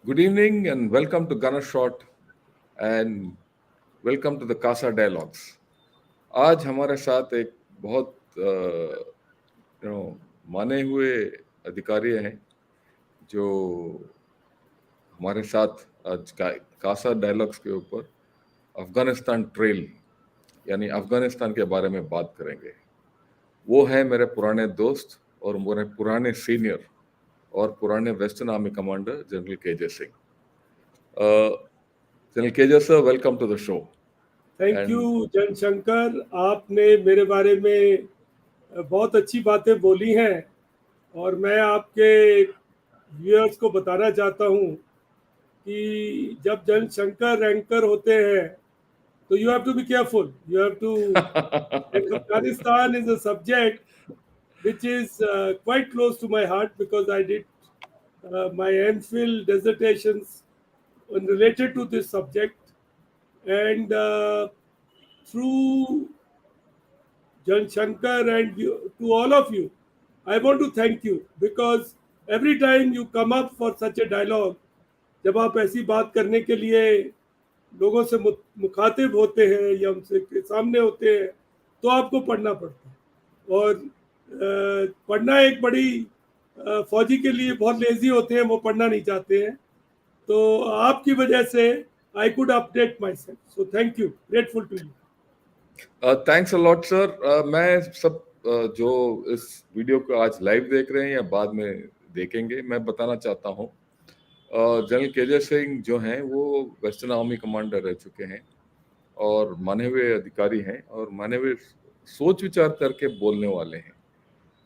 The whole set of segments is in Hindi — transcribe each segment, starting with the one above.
Good evening and welcome to Gunner Shot and welcome to the CASA Dialogues. आज हमारे साथ एक बहुत माने हुए अधिकारी हैं जो हमारे साथ आज कासा डायलॉग्स के ऊपर अफगानिस्तान ट्रेल यानी अफगानिस्तान के बारे में बात करेंगे। वो है मेरे पुराने दोस्त और मेरे पुराने सीनियर और पुराने western army commander general KJ Singh. General KJ sir, welcome to the show. Thank you Jan Shankar, आपने मेरे बारे में बहुत अच्छी बातें बोली हैं और मैं आपके व्यूअर्स को बताना चाहता हूं कि जब जन शंकर रैंकर होते हैं तो you have to be careful, you have to Afghanistan is a subject which is quite close to my heart because I did my MPhil dissertations related to this subject, and through Jan Shankar and you, to all of you, I want to thank you because every time you come up for such a dialogue, जब आप ऐसी बात करने के लिए लोगों से मुखातिब होते हैं या उनसे के सामने होते हैं तो आपको पढ़ना पड़ता है। और पढ़ना एक बड़ी फौजी के लिए बहुत लेजी होते हैं, वो पढ़ना नहीं चाहते हैं, तो आपकी वजह से I could update myself, so thank you, grateful to you. Thanks a lot sir. मैं सब जो इस वीडियो को आज लाइव देख रहे हैं या बाद में देखेंगे, मैं बताना चाहता हूँ जनरल KJ सिंह जो हैं वो वेस्टर्न आर्मी कमांडर रह चुके हैं और माने हुए अधिकारी हैं और माने हुए सोच विचार करके बोलने वाले हैं,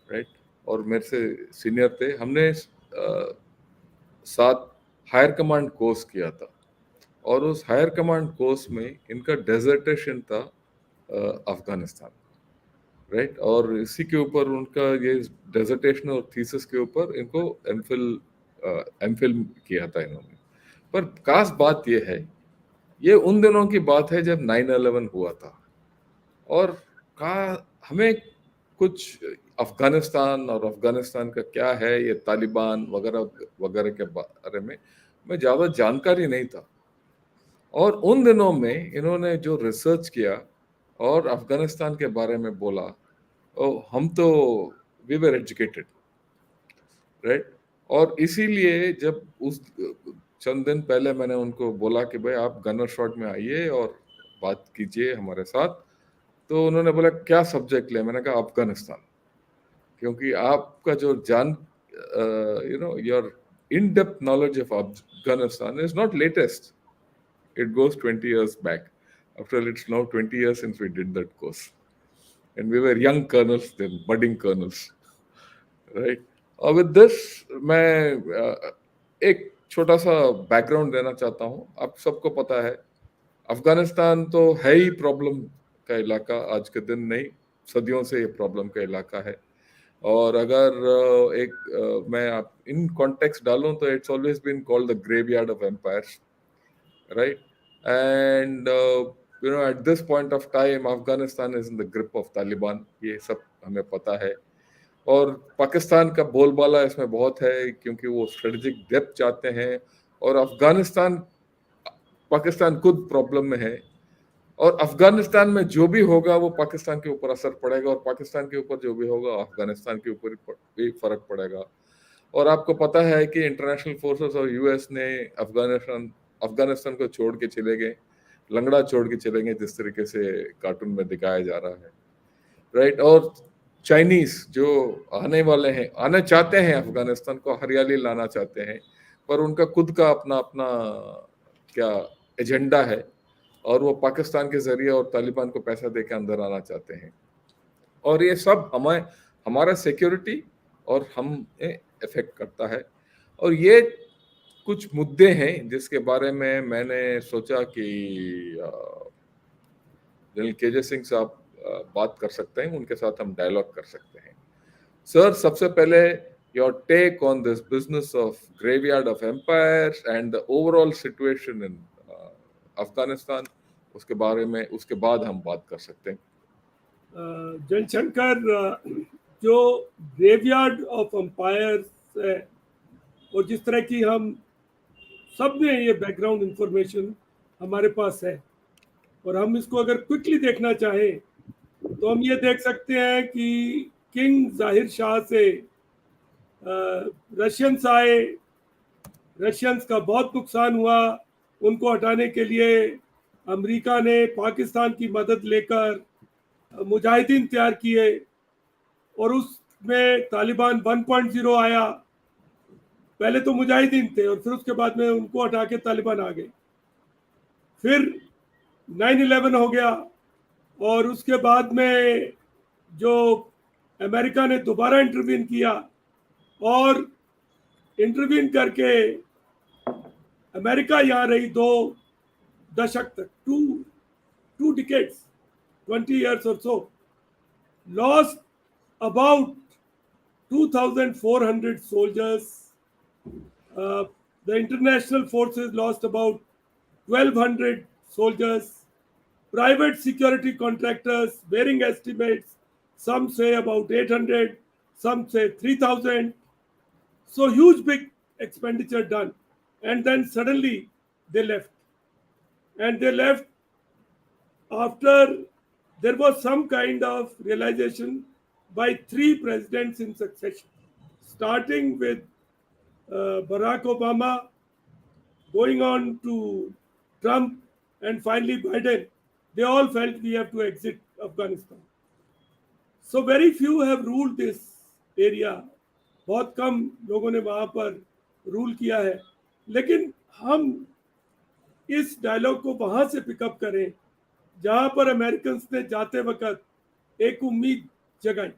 राइट। और मेरे से सीनियर थे। हमने साथ हायर कमांड कोर्स किया था और उस हायर कमांड कोर्स में इनका डेजर्टेशन था अफगानिस्तान, राइट। और इसी के ऊपर उनका ये डेजर्टेशन और थीसिस के ऊपर इनको एमफिल किया था इन्होंने। पर खास बात ये है, ये उन दिनों की बात है जब 9/11 हुआ था और हमें कुछ अफगानिस्तान और अफगानिस्तान का क्या है, ये तालिबान वगैरह वगैरह के बारे में ज़्यादा जानकारी नहीं था। और उन दिनों में इन्होंने जो रिसर्च किया और अफगानिस्तान के बारे में बोला, हम तो वी वर एजुकेटेड, राइट। और इसीलिए जब उस चंद दिन पहले मैंने उनको बोला कि भाई आप गनर शॉट में आइए और बात कीजिए हमारे साथ, तो उन्होंने बोला क्या सब्जेक्ट ले। मैंने कहा अफगानिस्तान, क्योंकि आपका जो your in depth knowledge of Afghanistan is not latest, it goes 20 years back. After all, it's now 20 years since we did that course. And we were young colonels then, budding colonels. Right? और with this, मैं एक छोटा सा बैकग्राउंड देना चाहता हूँ। आप सबको पता है अफगानिस्तान तो है ही प्रॉब्लम का इलाका, आज के दिन नहीं, सदियों से ये प्रॉब्लम का इलाका है। और अगर मैं आप इन कॉन्टेक्स्ट डालूं तो it's always been called the graveyard of empires, right? And at this point of time Afghanistan is in the grip of Taliban, ये सब हमें पता है। और पाकिस्तान का बोलबाला इसमें बहुत है क्योंकि वो स्ट्रेटेजिक डेप्थ चाहते हैं और पाकिस्तान खुद प्रॉब्लम में है और अफगानिस्तान में जो भी होगा वो पाकिस्तान के ऊपर असर पड़ेगा और पाकिस्तान के ऊपर जो भी होगा अफगानिस्तान के ऊपर भी फर्क पड़ेगा। और आपको पता है कि इंटरनेशनल फोर्सेस और US ने अफगानिस्तान को छोड़ के चले गए, लंगड़ा छोड़ के चले गए, जिस तरीके से कार्टून में दिखाया जा रहा है, राइट। और चाइनीज जो आने चाहते हैं अफगानिस्तान को हरियाली लाना चाहते हैं, पर उनका खुद का अपना अपना क्या एजेंडा है और वो पाकिस्तान के जरिए और तालिबान को पैसा देकर अंदर आना चाहते हैं। और ये सब हमारा सिक्योरिटी और हमें इफेक्ट करता है। और ये कुछ मुद्दे हैं जिसके बारे में मैंने सोचा कि जनरल KJ सिंह साहब बात कर सकते हैं, उनके साथ हम डायलॉग कर सकते हैं। सर, सबसे पहले your take on this business of graveyard of empires and the overall situation in Afghanistan, उसके बारे में उसके बाद हम बात कर सकते हैं। जनशंकर, जो ग्रेवयार्ड ऑफ एम्पायर्स है और जिस तरह की हम सब में ये बैकग्राउंड इंफॉर्मेशन हमारे पास है। और हम इसको अगर क्विकली देखना चाहें तो हम ये देख सकते हैं कि किंग जाहिर शाह से रशियंस आए, रशियंस का बहुत नुकसान हुआ, उनको हटाने के लिए अमेरिका ने पाकिस्तान की मदद लेकर मुजाहिदीन तैयार किए और उसमें तालिबान 1.0 आया। पहले तो मुजाहिदीन थे और फिर उसके बाद में उनको हटा के तालिबान आ गए। फिर 9/11 हो गया और उसके बाद में जो अमेरिका ने दोबारा इंटरवीन किया और इंटरवीन करके अमेरिका यहाँ रही 2 दशक तक, to decades, 20 years or so, lost about 2,400 soldiers. The international forces lost about 1,200 soldiers. Private security contractors, varying estimates, some say about 800, some say 3,000. So huge big expenditure done. And then suddenly they left. And they left after there was some kind of realization by 3 presidents in succession, starting with Barack Obama, going on to Trump, and finally Biden. They all felt we have to exit Afghanistan. So very few have ruled this area. बहुत कम लोगों ने वहाँ पर रूल किया है। लेकिन हम इस डायलॉग को वहाँ से पिकअप करें जहाँ पर अमेरिकन्स ने जाते वक्त एक उम्मीद जगाई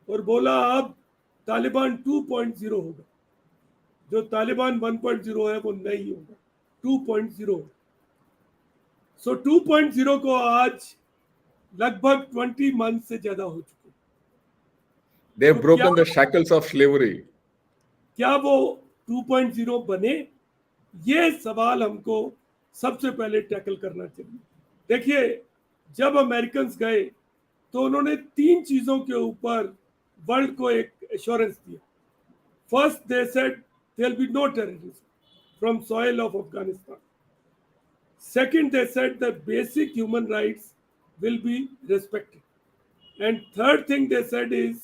और बोला अब तालिबान 2.0 होगा। जो तालिबान 1.0 है वो नहीं होगा, 2.0। सो 2.0 को आज लगभग 20 मंथ से ज्यादा हो चुके। They have तो broken the shackles of slavery. क्या वो 2.0 बने? ये सवाल हमको सबसे पहले टैकल करना चाहिए। देखिए, जब अमेरिकन्स गए तो उन्होंने 3 चीजों के ऊपर वर्ल्ड को एक एश्योरेंस दिया। First, they said there will be no terrorism from soil of Afghanistan. Second, they said that basic human rights will be respected. And third thing they said is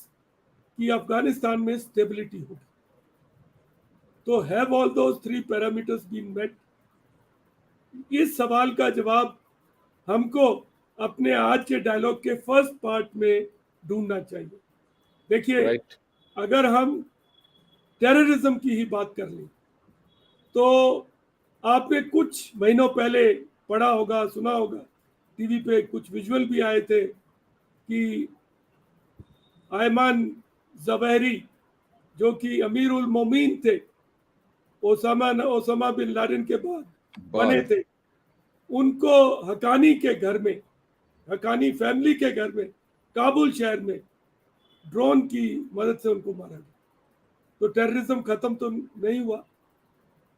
कि अफगानिस्तान में स्टेबिलिटी होगी। तो have all those 3 parameters been met? इस सवाल का जवाब हमको अपने आज के डायलॉग के फर्स्ट पार्ट में ढूंढना चाहिए। देखिए, Right. अगर हम टेररिज्म की ही बात कर लें तो आपने कुछ महीनों पहले पढ़ा होगा, सुना होगा, टीवी पे कुछ विजुअल भी आए थे कि आयमान जवेहरी जो कि अमीर उल मोमीन थे, ओसामा बिन लादेन के बाद बने थे, उनको हकानी के घर में, हकानी फैमिली के घर में, काबुल शहर में ड्रोन की मदद से उनको मारा गया। तो टेररिज्म खत्म तो नहीं हुआ,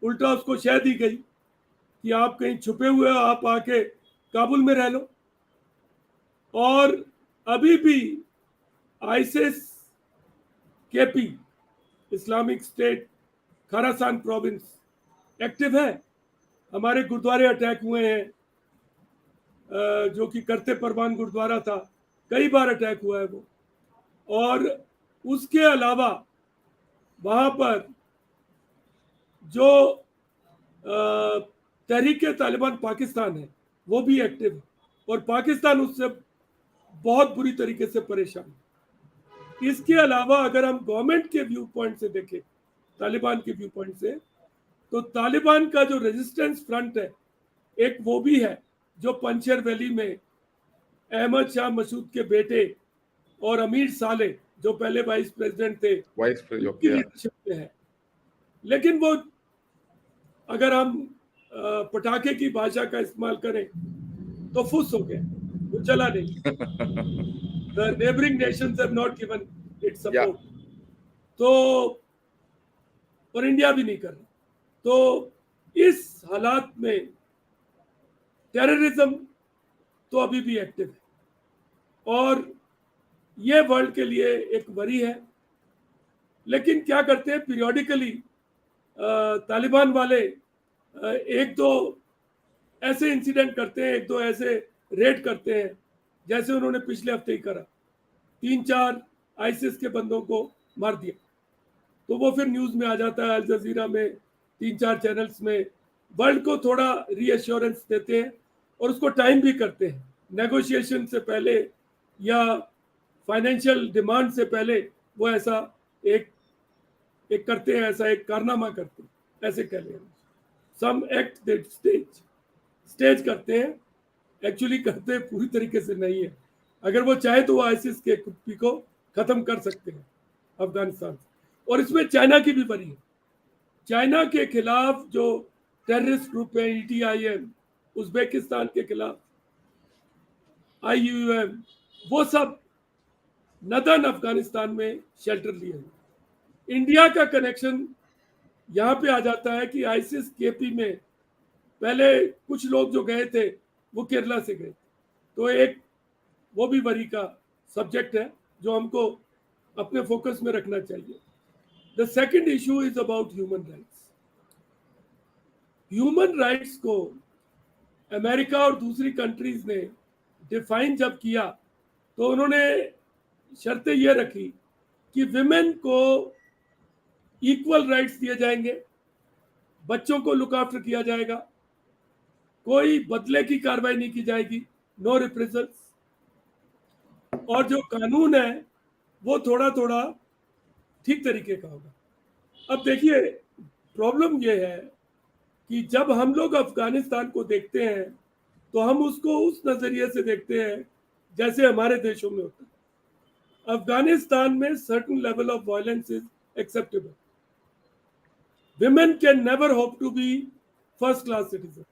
उल्टा उसको शह दी गई कि आप कहीं छुपे हुए हो, आप आके काबुल में रह लो। और अभी भी ISIS KP, Islamic State Khorasan province active है। हमारे गुरुद्वारे अटैक हुए हैं, जो कि करते परवान गुरुद्वारा था, कई बार अटैक हुआ है वो। और उसके अलावा वहाँ पर जो तहरीक तालिबान पाकिस्तान है वो भी एक्टिव है और पाकिस्तान उससे बहुत बुरी तरीके से परेशान है। इसके अलावा अगर हम गवर्नमेंट के व्यू पॉइंट से देखें, तालिबान के व्यू पॉइंट से, तो तालिबान का जो रेजिस्टेंस फ्रंट है एक वो भी है जो पंचर वैली में अहमद शाह मसूद के बेटे और अमीर साले जो पहले वाइस प्रेसिडेंट थे उनकी लीडरशिप में है। लेकिन वो अगर हम पटाखे की भाषा का इस्तेमाल करें तो फुस हो गया, वो चला नहीं। The neighboring nations have not given it support. तो और इंडिया भी नहीं कर रहा। तो इस हालात में टेररिज्म तो अभी भी एक्टिव है और ये वर्ल्ड के लिए एक वरी है। लेकिन क्या करते हैं, पीरियोडिकली तालिबान वाले एक दो ऐसे इंसिडेंट करते हैं, एक दो ऐसे रेड करते हैं, जैसे उन्होंने पिछले हफ्ते ही करा, 3-4 आईसिस के बंदों को मार दिया। तो वो फिर न्यूज में आ जाता है, अल जजीरा में, 3-4 चैनल्स में। वर्ल्ड को थोड़ा रीअश्योरेंस देते हैं और उसको टाइम भी करते हैं, नेगोशिएशन से पहले या फाइनेंशियल डिमांड से पहले वो ऐसा एक एक करते हैं, ऐसा एक कारनामा करते हैं, ऐसे कह लें। सम एक्ट दैट स्टेज करते हैं, एक्चुअली करते पूरी तरीके से नहीं है। अगर वो चाहे तो वो आईसिस के कुप्पी को खत्म कर सकते हैं अफगानिस्तान से। और इसमें चाइना की भी बड़ी है। चाइना के खिलाफ जो टेररिस्ट ग्रुप है, ETIM, उज्बेकिस्तान के खिलाफ IUM, वो सब नदन अफगानिस्तान में शेल्टर लिए हैं। इंडिया का कनेक्शन यहाँ पे आ जाता है कि आईसिस केपी में पहले कुछ लोग जो गए थे वो केरला से गए, तो एक वो भी वरी का सब्जेक्ट है जो हमको अपने फोकस में रखना चाहिए। The second issue is about human rights. Human rights को अमेरिका और दूसरी कंट्रीज ने डिफाइन जब किया तो उन्होंने शर्तें ये रखी कि विमेन को इक्वल राइट्स दिए जाएंगे, बच्चों को लुक आफ्टर किया जाएगा, कोई बदले की कार्रवाई नहीं की जाएगी, नो रिप्रेजल्स, और जो कानून है वो थोड़ा थोड़ा ठीक तरीके का होगा। अब देखिए, प्रॉब्लम ये है कि जब हम लोग अफगानिस्तान को देखते हैं तो हम उसको उस नजरिए से देखते हैं जैसे हमारे देशों में होता है। अफगानिस्तान में certain level of violence is acceptable. Women can never hope to be first class citizen.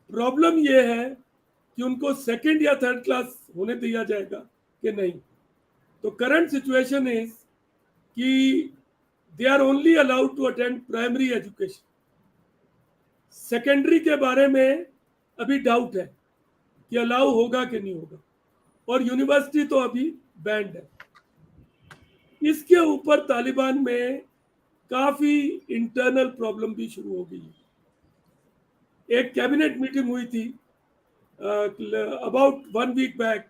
Problem ये है कि उनको सेकंड या थर्ड क्लास होने दिया जाएगा कि नहीं। तो करंट सिचुएशन इज कि they are only allowed to attend primary education. Secondary के बारे में अभी डाउट है कि अलाउ होगा कि नहीं होगा, और यूनिवर्सिटी तो अभी बैंड है। इसके ऊपर तालिबान में काफी इंटरनल प्रॉब्लम भी शुरू हो गई है। एक कैबिनेट मीटिंग हुई थी अबाउट 1 वीक बैक,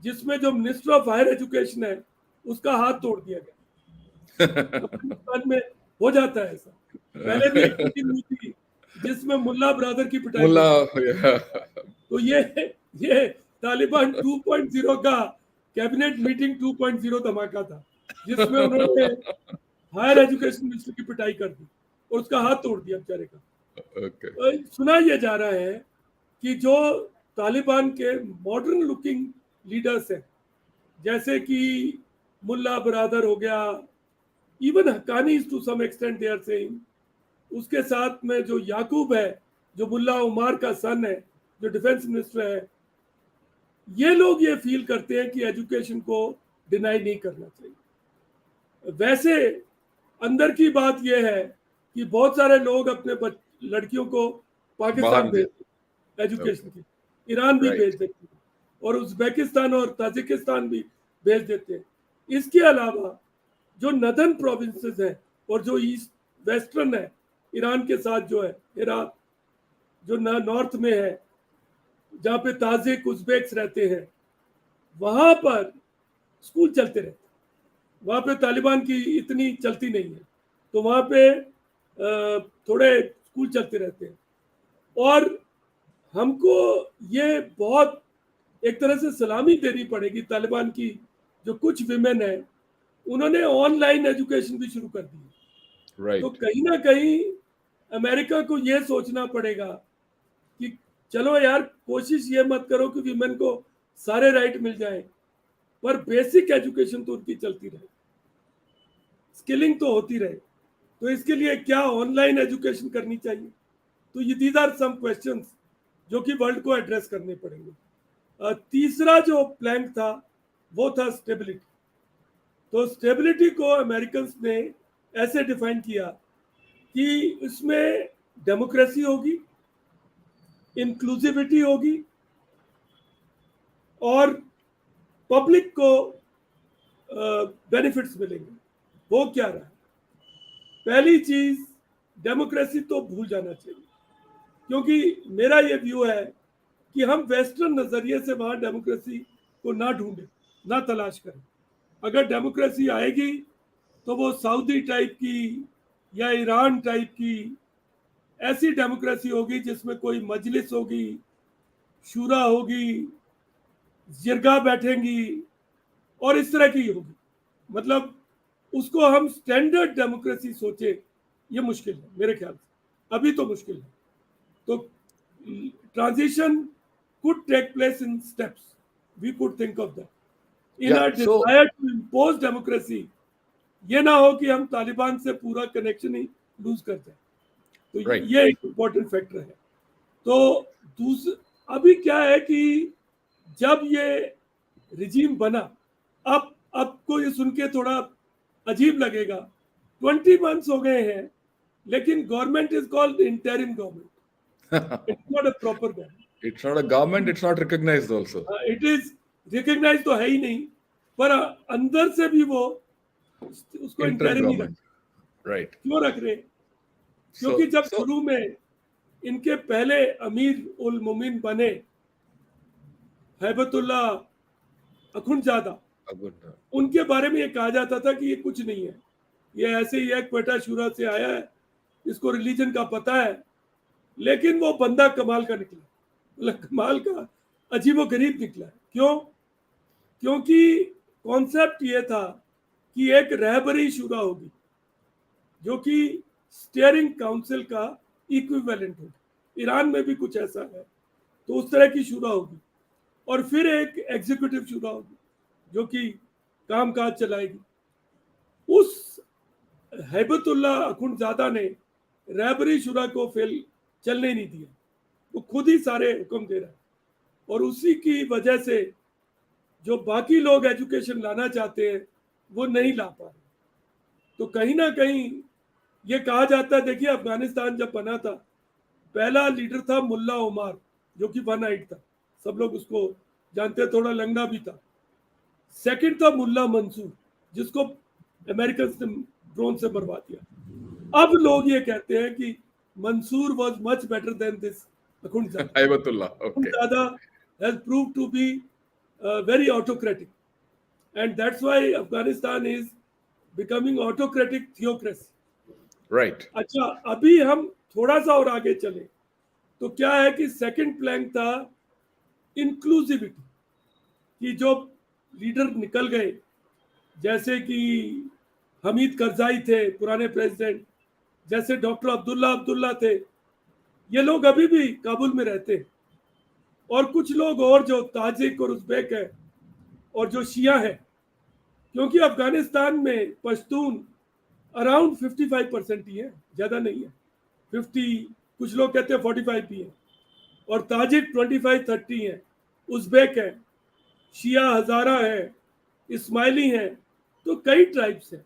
जिसमें जो मिनिस्टर ऑफ हायर एजुकेशन है उसका हाथ तोड़ दिया गया। अफगानिस्तान में हो जाता है ऐसा। पहले भी एक मीटिंग हुई थी जिसमें मुल्ला ब्रदर की पिटाई मुल्ला, तो ये तालिबान 2.0 का कैबिनेट मीटिंग 2.0 धमाका था, जिसमें उन्होंने हायर एजुकेशन मिनिस्टर की पिटाई कर दी और उसका हाथ तोड़ दिया बेचारे का। सुना यह जा रहा है कि जो तालिबान के मॉडर्न लुकिंग लीडर्स हैं, जैसे कि मुल्ला ब्रदर हो गया, even Haqqani to some extent they are saying, उसके साथ में जो याकूब है, जो मुल्ला उमार का सन है, जो डिफेंस मिनिस्टर है, ये लोग ये फील करते हैं कि एजुकेशन को डिनाई नहीं करना चाहिए। वैसे अंदर की बात यह है कि बहुत सारे लोग अपने लड़कियों को पाकिस्तान भेज एजुकेशन की, ईरान भी भेज देते हैं, और उज्बेकिस्तान और ताजिकिस्तान भी भेज देते हैं। इसके अलावा जो नदर्न प्रोविंसेस हैं और जो ईस्ट वेस्टर्न है, ईरान के साथ जो है इराक, जो नॉर्थ में है, जहाँ पे ताजिक उज्बेक्स रहते हैं, वहां पर स्कूल चलते रहते हैं। वहां पे तालिबान की इतनी चलती नहीं है, तो वहां पे थोड़े स्कूल चलते रहते हैं। और हमको ये बहुत एक तरह से सलामी देनी पड़ेगी तालिबान की। जो कुछ विमेन है, उन्होंने ऑनलाइन एजुकेशन भी शुरू कर दी है। तो कहीं ना कहीं अमेरिका को ये सोचना पड़ेगा कि चलो यार, कोशिश ये मत करो कि विमेन को सारे राइट मिल जाए, पर बेसिक एजुकेशन तो उनकी चलती रहे, स्किलिंग तो होती रहे। तो इसके लिए क्या ऑनलाइन एजुकेशन करनी चाहिए? तो ये दीज आर सम क्वेश्चंस जो कि वर्ल्ड को एड्रेस करने पड़ेंगे। तीसरा जो प्लैंक था वो था स्टेबिलिटी। तो स्टेबिलिटी को अमेरिकन ने ऐसे डिफाइन किया कि इसमें डेमोक्रेसी होगी, इंक्लूसिविटी होगी, और पब्लिक को बेनिफिट्स मिलेंगे। वो क्या रहा? पहली चीज, डेमोक्रेसी तो भूल जाना चाहिए। क्योंकि मेरा ये व्यू है कि हम वेस्टर्न नजरिए से वहां डेमोक्रेसी को ना ढूंढें, ना तलाश करें। अगर डेमोक्रेसी आएगी तो वो सऊदी टाइप की या ईरान टाइप की ऐसी डेमोक्रेसी होगी जिसमें कोई मजलिस होगी, शूरा होगी, जिरगा बैठेंगी और इस तरह की होगी। मतलब उसको हम स्टैंडर्ड डेमोक्रेसी सोचे, ये मुश्किल है मेरे ख्याल से, अभी तो मुश्किल है। तो transition could take place in steps. We could think of that. In Yeah, our so desire to impose democracy, ये ना हो कि हम तालिबान से पूरा कनेक्शन ही लूज कर जाए। तो right. ये एक इम्पोर्टेंट फैक्टर है। तो अभी क्या है कि जब ये रिजीम बना, अब आपको ये सुन के थोड़ा अजीब लगेगा, 20 मंथ्स हो गए हैं, लेकिन government is called interim government, it's not a proper government. It's not a government, it's not recognized also. It is recognize तो है ही नहीं, पर अंदर से भी वो उसको Interim इंटरिम ही रख, government. Right. क्यों रख रहे? क्योंकि So, जब so शुरू में इनके पहले अमीर उल मोमिन बने हैबतुल्ला अखुंडजादा, good. उनके बारे में ये कहा जाता था कि ये कुछ नहीं है, ये ऐसे ही है, क्वेटा शूरा से आया है, इसको रिलीजन का पता है। लेकिन वो बंदा कमाल का निकला, मतलब कमाल का अजीबो गरीब निकला। क्यों? क्योंकि कॉन्सेप्ट ये था कि एक रहबरी शुरा होगी जो कि स्टीयरिंग काउंसिल का इक्विवेलेंट होगी। ईरान में भी कुछ ऐसा है, तो उस तरह की शुरा होगी। और फिर एक एग्जीक्यूटिव शुरा होगी जो कि काम काज चलाएगी। उस हैबतुल्ला अखुंडजादा ने रहबरी शुरा को फेल चलने नहीं दिया, वो खुद ही सारे हुक्म दे रहा है। और उसी की वजह से जो बाकी लोग एजुकेशन लाना चाहते हैं वो नहीं ला पा रहे। तो कहीं ना कहीं ये कहा जाता है, देखिए अफगानिस्तान जब बना था, पहला लीडर था मुल्ला उमर जो कि 1 था, सब लोग उसको जानते, थोड़ा लंगड़ा भी था। सेकंड था मुल्ला मंसूर जिसको अमेरिकन ने ड्रोन से मरवा दिया। अब लोग ये कहते हैं कि Mansur was much better than this Akhundzada. Hibatullah. Okay. Akhundzada has proved to be very autocratic, and that's why Afghanistan is becoming autocratic theocracy. Right. अच्छा, अभी हम थोड़ा सा और आगे चले तो क्या है कि सेकंड प्लैंक था इंक्लूसिविटी, कि जो लीडर निकल गए, जैसे कि हमीद करजाई थे पुराने प्रेसिडेंट, जैसे डॉक्टर अब्दुल्ला थे, ये लोग अभी भी काबुल में रहते हैं। और कुछ लोग और जो ताजिक और उज़्बेक है और जो शिया है, क्योंकि अफगानिस्तान में पश्तून अराउंड 55% ही है, ज़्यादा नहीं है, 50, कुछ लोग कहते हैं 45 भी है, और ताजिक 25-30 है, उज़्बेक है, शिया हज़ारा है, इस्माइली हैं, तो कई ट्राइब्स हैं।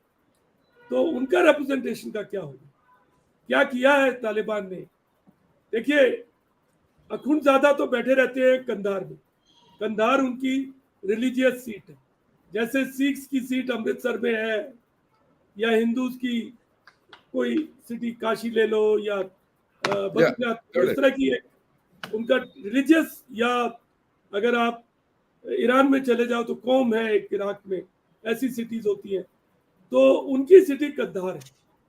तो उनका रिप्रेजेंटेशन का क्या होगा? क्या किया है तालिबान ने? देखिए, अखुंडजादा तो बैठे रहते हैं कंधार में, कंधार उनकी रिलीजियस सीट है, जैसे सिख्स की सीट अमृतसर में है, या हिंदूज की कोई सिटी काशी ले लो, या बद्रीनाथ, got इस it. तरह की एक उनका रिलीजियस, या अगर आप ईरान में चले जाओ तो कौम है एक इराक में, ऐसी सिटीज होती हैं। तो उनकी सिटी कंधार है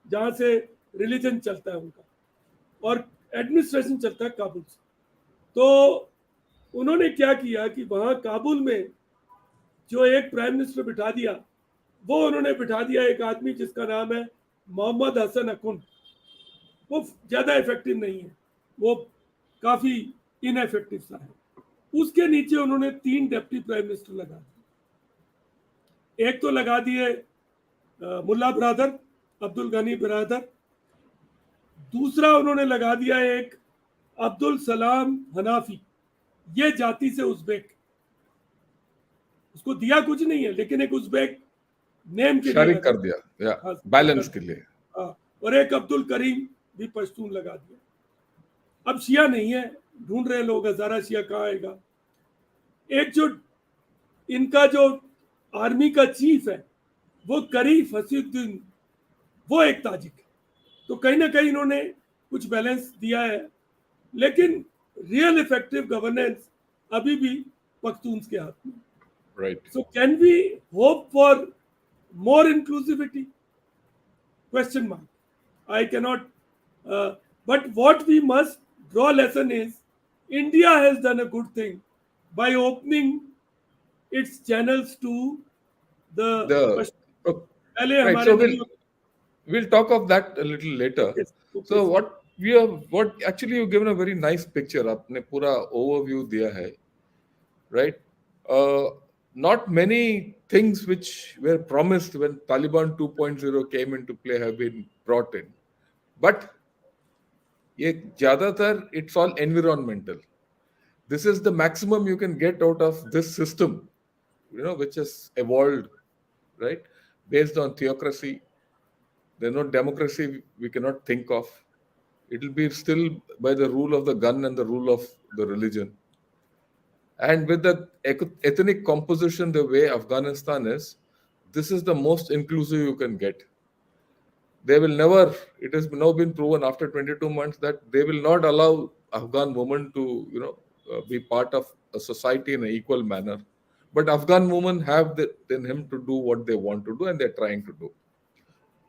जहाँ से रिलीजन चलता है उनका, और एडमिनिस्ट्रेशन चलता है काबुल से। तो उन्होंने क्या किया कि वहाँ काबुल में जो एक प्राइम मिनिस्टर बिठा दिया, वो उन्होंने बिठा दिया एक आदमी जिसका नाम है मोहम्मद हसन अकुन। वो ज़्यादा इफेक्टिव नहीं है, वो काफ़ी इनएफेक्टिव सा है। उसके नीचे उन्होंने 3 डिप्टी प्राइम मिनिस्टर लगा दिए। एक तो लगा दिए मुल्ला ब्रादर, अब्दुल गनी ब्रादर। दूसरा उन्होंने लगा दिया एक अब्दुल सलाम हनाफी, ये जाति से उज़्बेक, उसको दिया कुछ नहीं है लेकिन एक उज़्बेक नेम के लिए शारिक लगा कर दिया, या हाँ, बैलेंस के लिए। हाँ, और एक अब्दुल करीम भी पश्तून लगा दिया। अब शिया नहीं है, ढूंढ रहे लोग हजारा शिया कहाँ आएगा। एक जो इनका जो आर्मी का चीफ है वो करीफ हसीउद्दीन, वो एक ताजिक है। तो कहीं ना कहीं इन्होंने कुछ बैलेंस दिया है, लेकिन रियल इफेक्टिव गवर्नेंस अभी भी पख्तून्स के हाथ में. Right. So can we hope for more inclusivity? Question mark. I cannot. But what we must draw lesson is India has done a good thing by opening its channels to the The Pashto. oh, पहले right. हमारे So नहीं होते. we'll talk of that a little later. Okay, okay, So sir. what actually you've given a very nice picture. आपने पूरा overview दिया है, right? Uh, Not many things which were promised when Taliban 2.0 came into play have been brought in, but ये ज़्यादातर it's all environmental. This is the maximum you can get out of this system, which has evolved, right, based on theocracy. There's no democracy we cannot think of. It will be still by the rule of the gun and the rule of the religion. And with the ethnic composition the way Afghanistan is, this is the most inclusive you can get. They will never, it has now been proven after 22 months that they will not allow Afghan women to, be part of a society in an equal manner. But Afghan women have in him to do what they want to do and they're trying to do,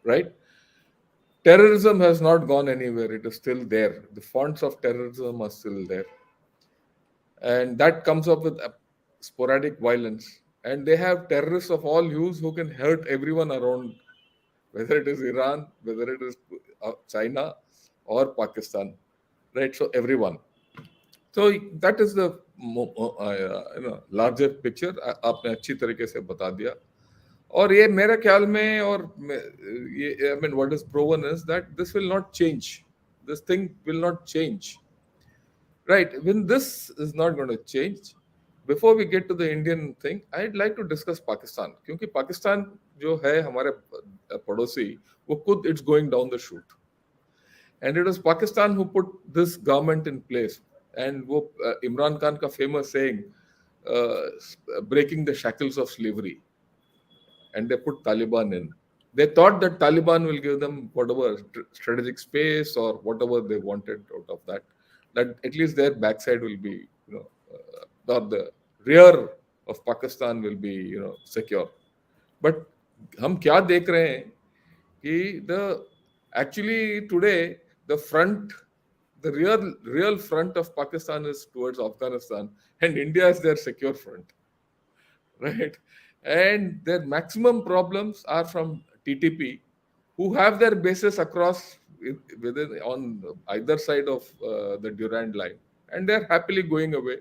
right? Terrorism has not gone anywhere. It is still there. The fonts of terrorism are still there. And that comes up with sporadic violence. And they have terrorists of all hues who can hurt everyone around, whether it is Iran, whether it is China or Pakistan, right? So everyone. So that is the larger picture. आपने अच्छी तरीके से बता दिया. और ये मेरे ख्याल में और ये I mean what is proven is that this will not change. This thing will not change. Right. When this is not going to change, before we get to the Indian thing, I'd like to discuss Pakistan. क्योंकि पाकिस्तान जो है हमारे पड़ोसी वो खुद it's going down the chute. And it was Pakistan who put this government in place. And वो Imran Khan का famous saying, breaking the shackles of slavery. And they put Taliban in. They thought that Taliban will give them whatever strategic space or whatever they wanted out of that. That at least their backside will be, or the rear of Pakistan will be, secure. But हम क्या देख रहे हैं कि actually today the real front of Pakistan is towards Afghanistan, and India is their secure front, right? And their maximum problems are from TTP, who have their bases across within on either side of the Durand line, and they're happily going away.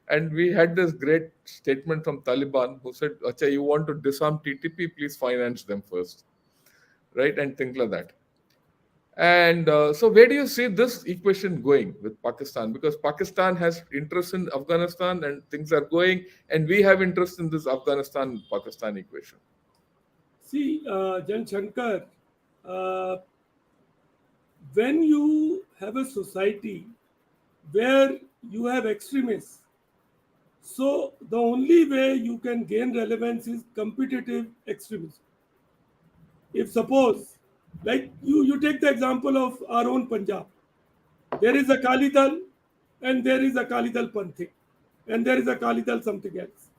And we had this great statement from Taliban who said, "Acha, you want to disarm TTP? Please finance them first, right?" And things like that. And so, where do you see this equation going with Pakistan? Because Pakistan has interest in Afghanistan and things are going, and we have interest in this Afghanistan-Pakistan equation. See, Gen Shankar, uh, when you have a society where you have extremists, so the only way you can gain relevance is competitive extremism. If suppose, like you take the example of our own Punjab, there is a Akali Dal and there is a Akali Dal Panthi and there is a Akali Dal something else.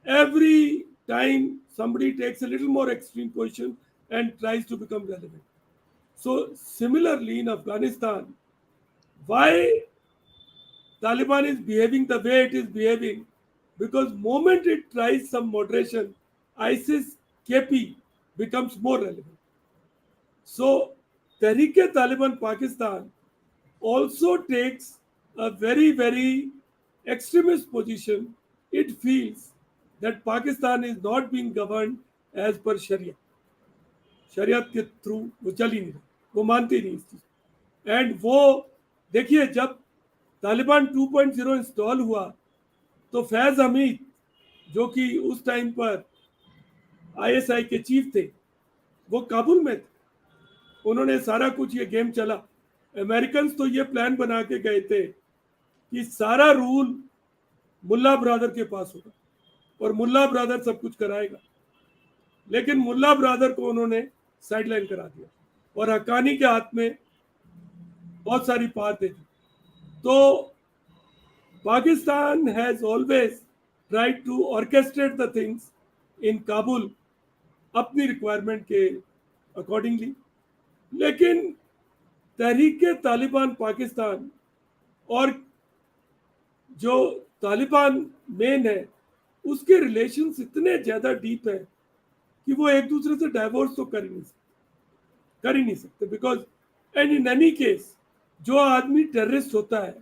Every time somebody takes a little more extreme position and tries to become relevant. So similarly in Afghanistan, why Taliban is behaving the way it is behaving? Because moment it tries some moderation, ISIS KP becomes more relevant. So Tehreek-e-Taliban Pakistan also takes a very extremist position. It feels that Pakistan is not being governed as per Sharia. शरीयत के थ्रू वो चल ही नहीं रहा, वो मानते नहीं इस चीज. एंड वो देखिए जब तालिबान 2.0 इंस्टॉल हुआ तो फैज हमीद जो कि उस टाइम पर आईएसआई के चीफ थे वो काबुल में थे. उन्होंने सारा कुछ ये गेम चला. अमेरिकन तो ये प्लान बना के गए थे कि सारा रूल मुल्ला ब्रदर के पास होगा और मुल्ला ब्रदर सब कुछ कराएगा. लेकिन मुल्ला ब्रदर को उन्होंने साइडलाइन करा दिया और हक्कानी के हाथ में बहुत सारी पार दे दी. तो Pakistan has always tried to orchestrate the things in Kabul अपनी रिक्वायरमेंट के अकॉर्डिंगली, लेकिन तहरीक तालिबान पाकिस्तान और जो तालिबान मेन है उसके रिलेशंस इतने ज़्यादा डीप है कि वो एक दूसरे से डाइवोर्स तो कर ही नहीं सकते because and in any case जो आदमी टेररिस्ट होता है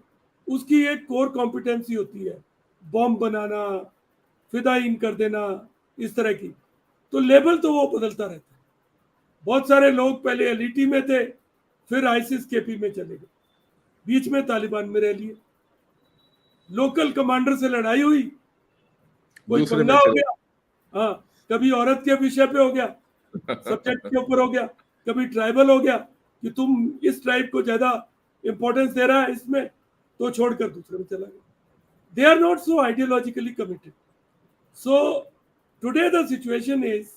उसकी एक कोर कॉम्पिटेंसी होती है, बॉम्ब बनाना, फिदाइन कर देना, इस तरह की। तो लेवल तो वो बदलता रहता है। बहुत सारे लोग पहले एलईटी में थे, फिर आईसिस केपी में चले गए, बीच में तालिबान में रह लिए, लोकल कमांडर से लड़ाई हुई, कोई दूसरे पंगा में हो चले। गया, हाँ, कभी औरत के विषय पे हो गया, सब्जेक्ट के ऊपर हो गया, कभी ट्राइबल हो गया कि तुम इस ट्राइब को ज्यादा इंपॉर्टेंस दे रहा है इसमें, तो छोड़कर दूसरे में चला गया। They are not so ideologically committed. So today the situation is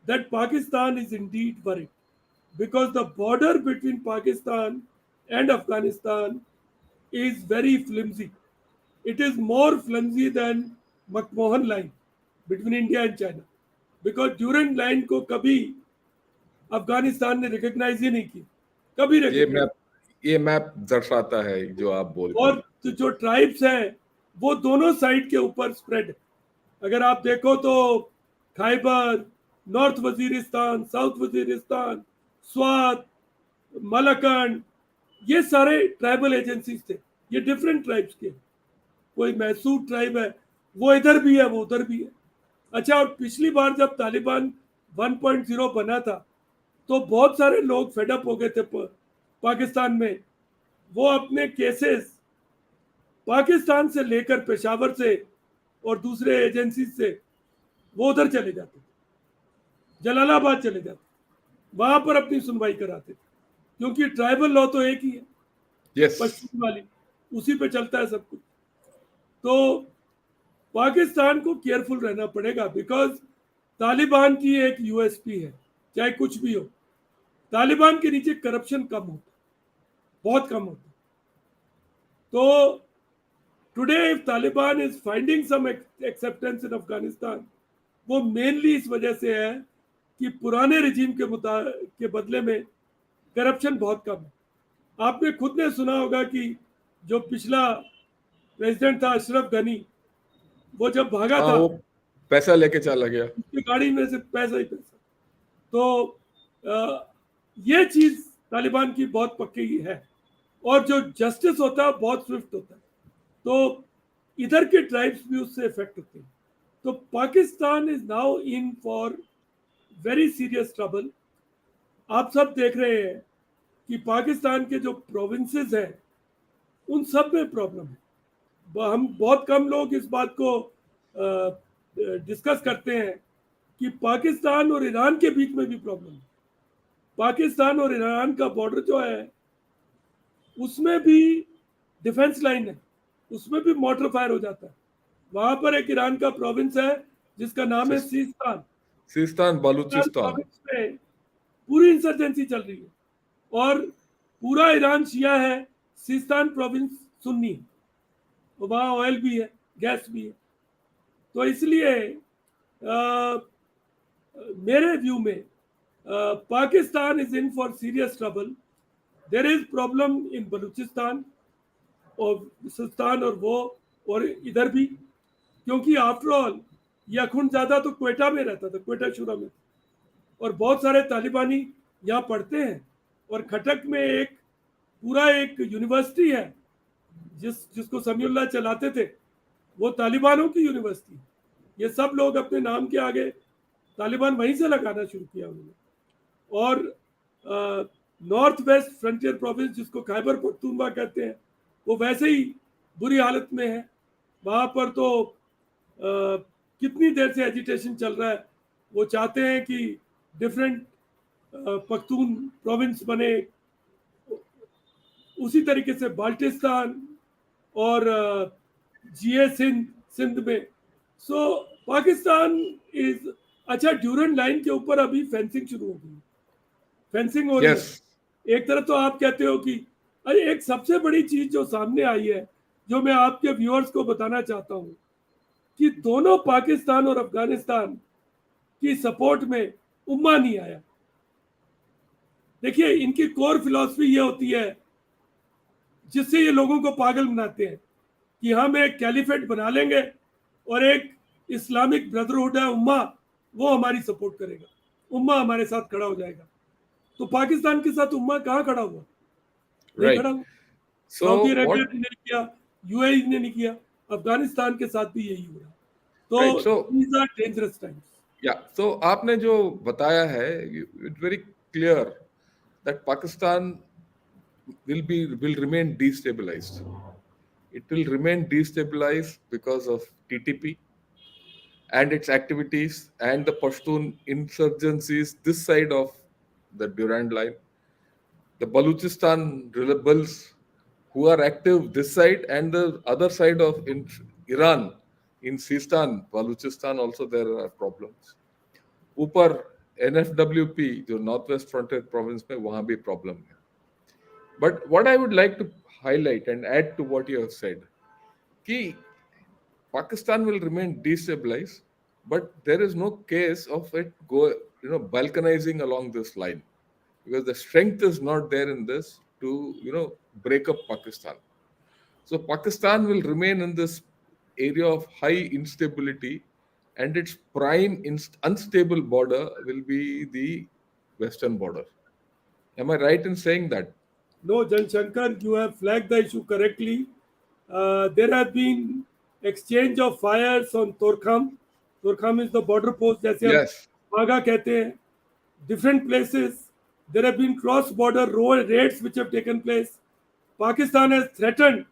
that Pakistan is indeed worried because the border between Pakistan and Afghanistan is very flimsy. It is more flimsy than McMahon line between India and China. Because during line को कभी अफगानिस्तान ने रिकॉग्नाइज ही नहीं की, कभी ये रिकॉग्नाइज। मैप ये मैप दर्शाता है जो आप बोल रहे और हैं। जो ट्राइब्स हैं वो दोनों साइड के ऊपर स्प्रेड है। अगर आप देखो तो खैबर, नॉर्थ वजीरिस्तान, साउथ वजीरिस्तान, स्वात, मलकंड, ये सारे ट्राइबल एजेंसीज थे, ये डिफरेंट ट्राइब्स के। कोई मैसूर ट्राइब है, वो इधर भी है, वो उधर भी है। अच्छा, और पिछली बार जब तालिबान 1.0 बना था तो बहुत सारे लोग फेडअप हो गए थे पाकिस्तान में। वो अपने केसेस पाकिस्तान से लेकर पेशावर से और दूसरे एजेंसी से वो उधर चले जाते थे, जलालाबाद चले जाते, वहां पर अपनी सुनवाई कराते थे, क्योंकि ट्राइबल लॉ तो एक ही है, यस। पश्चिम वाली, उसी पे चलता है सब कुछ। तो पाकिस्तान को केयरफुल रहना पड़ेगा बिकॉज तालिबान की एक यूएसपी है, चाहे कुछ भी हो, तालिबान के नीचे करप्शन कम होता, बहुत कम होता। तो today if Taliban is finding some acceptance in Afghanistan, वो मेनली इस वजह से है कि पुराने रिजीम के बदले में करप्शन बहुत कम है। आपने खुद ने सुना होगा कि जो पिछला प्रेसिडेंट था अशरफ गनी, वो जब भागा हाँ, था वो पैसा लेके चला गया। उसकी गाड़ी में से पैसा ही पैसा। तो ये चीज तालिबान की बहुत पक्की है। और जो जस्टिस होता है बहुत स्विफ्ट होता है, तो इधर के ट्राइब्स भी उससे इफेक्ट होते हैं। तो Pakistan is now in for very serious trouble. आप सब देख रहे हैं कि पाकिस्तान के जो प्रोविंसेस हैं उन सब में प्रॉब्लम है। हम बहुत कम लोग इस बात को डिस्कस करते हैं कि पाकिस्तान और ईरान के बीच में भी प्रॉब्लम है। पाकिस्तान और ईरान का बॉर्डर जो है उसमें भी डिफेंस लाइन है, उसमें भी मोटर फायर हो जाता है। वहां पर एक ईरान का प्रोविंस है जिसका नाम है सीस्तान। सिस्तान बलूचिस्तान। प्रोविंस में पूरी इंसर्जेंसी चल रही है और पूरा ईरान शिया है, सीस्तान प्रोविंस सुन्नी है, वहाँ ऑयल भी है, गैस भी है। तो इसलिए मेरे व्यू में Pakistan is in for serious trouble. There is problem in Balochistan और सिस्तान और वो और इधर भी, क्योंकि आफ्टर ऑल ये अखुंडज़ादा तो क्वेटा में रहता था, क्वेटा शुरा में, और बहुत सारे तालिबानी यहाँ पढ़ते हैं। और खटक में एक पूरा एक यूनिवर्सिटी है जिसको समीउल्लाह चलाते थे, वो तालिबानों की यूनिवर्सिटी। ये सब लोग अपने नाम के आगे तालिबान वहीं से लगाना शुरू किया उन्होंने। और नॉर्थ वेस्ट फ्रंटियर प्रोविंस जिसको खैबर पख्तूनख्वा कहते हैं, वो वैसे ही बुरी हालत में है। वहाँ पर तो कितनी देर से एजिटेशन चल रहा है। वो चाहते हैं कि डिफरेंट पख्तून प्रोविंस बने, उसी तरीके से बाल्टिस्तान और जीए सिंध में। सो पाकिस्तान इज अच्छा, ड्यूरेंट लाइन के ऊपर अभी फेंसिंग शुरू हो गई, फेंसिंग हो रही यस। है। एक तरफ तो आप कहते हो कि अरे एक सबसे बड़ी चीज जो सामने आई है, जो मैं आपके व्यूअर्स को बताना चाहता हूँ, कि दोनों पाकिस्तान और अफगानिस्तान की सपोर्ट में उम्मा नहीं आया। देखिए, इनकी कोर फिलॉसफी ये होती है, जिससे ये लोगों को पागल बनाते हैं, कि हम एक कैलिफेट बना लेंगे और एक इस्लामिक ब्रदरहुड है उम्मा, वो हमारी सपोर्ट करेगा, उम्मा हमारे साथ खड़ा हो जाएगा। तो पाकिस्तान के साथ उम्मा कहाँ खड़ा हुआ? नहीं खड़ा Right. हुआ। Saudi So Arabia what? ने नहीं किया, यूएई ने नहीं किया, अफगानिस्तान के साथ भी यही हो रहा। Right. तो So these are dangerous times. yeah. So आपने जो बताया है, it's very clear that Pakistan will remain destabilized. It will remain destabilized because of TTP and its activities and the Pashtun insurgencies this side of the Durand line. The Baluchistan rebels who are active this side and the other side of in Iran, in Sistan, Baluchistan also there are problems. ऊपर NFWP जो नॉर्थ वेस्ट फ्रंटियर प्रोविंस में वहां भी प्रॉब्लम है. But what I would like to highlight and add to what you have said कि Pakistan will remain destabilized, but there is no case of it balkanizing along this line because the strength is not there in this to break up Pakistan. So Pakistan will remain in this area of high instability, and its prime unstable border will be the western border. Am I right in saying that? No, Jan Shankar, you have flagged the issue correctly. There have been exchange of fires on Torkham. Torkham is the border post, जैसे हम Yes. वाघा कहते हैं. Different places, there have been cross-border raids which have taken place. Pakistan has threatened.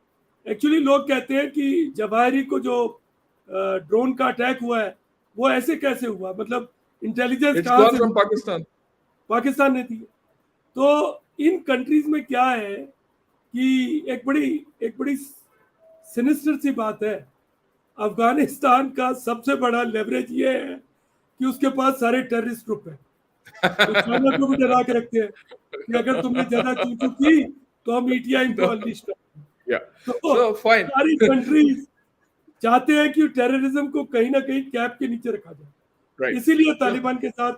Actually, लोग कहते हैं कि जवाहिरी को जो ड्रोन का अटैक हुआ है, वो ऐसे कैसे हुआ? मतलब इंटेलिजेंस It's कहाँ gone से from मिली? Pakistan. पाकिस्तान ने दी है। तो इन कंट्रीज में क्या है कि एक बड़ी सिनिस्टर सी बात है। अफगानिस्तान का सबसे बड़ा लेवरेज ये है कि उसके पास सारे टेररिस्ट ग्रुप हैं। तो चाइना को भी डरा के रखते हैं कि अगर तुमने ज्यादा चू चू की तो हम ईटीआई को अनलिश करेंगे। Yeah. तो So fine. सारी कंट्रीज चाहते हैं कि टेररिज्म को कहीं ना कहीं कैप के नीचे रखा जाए, Right. इसीलिए So तालिबान के साथ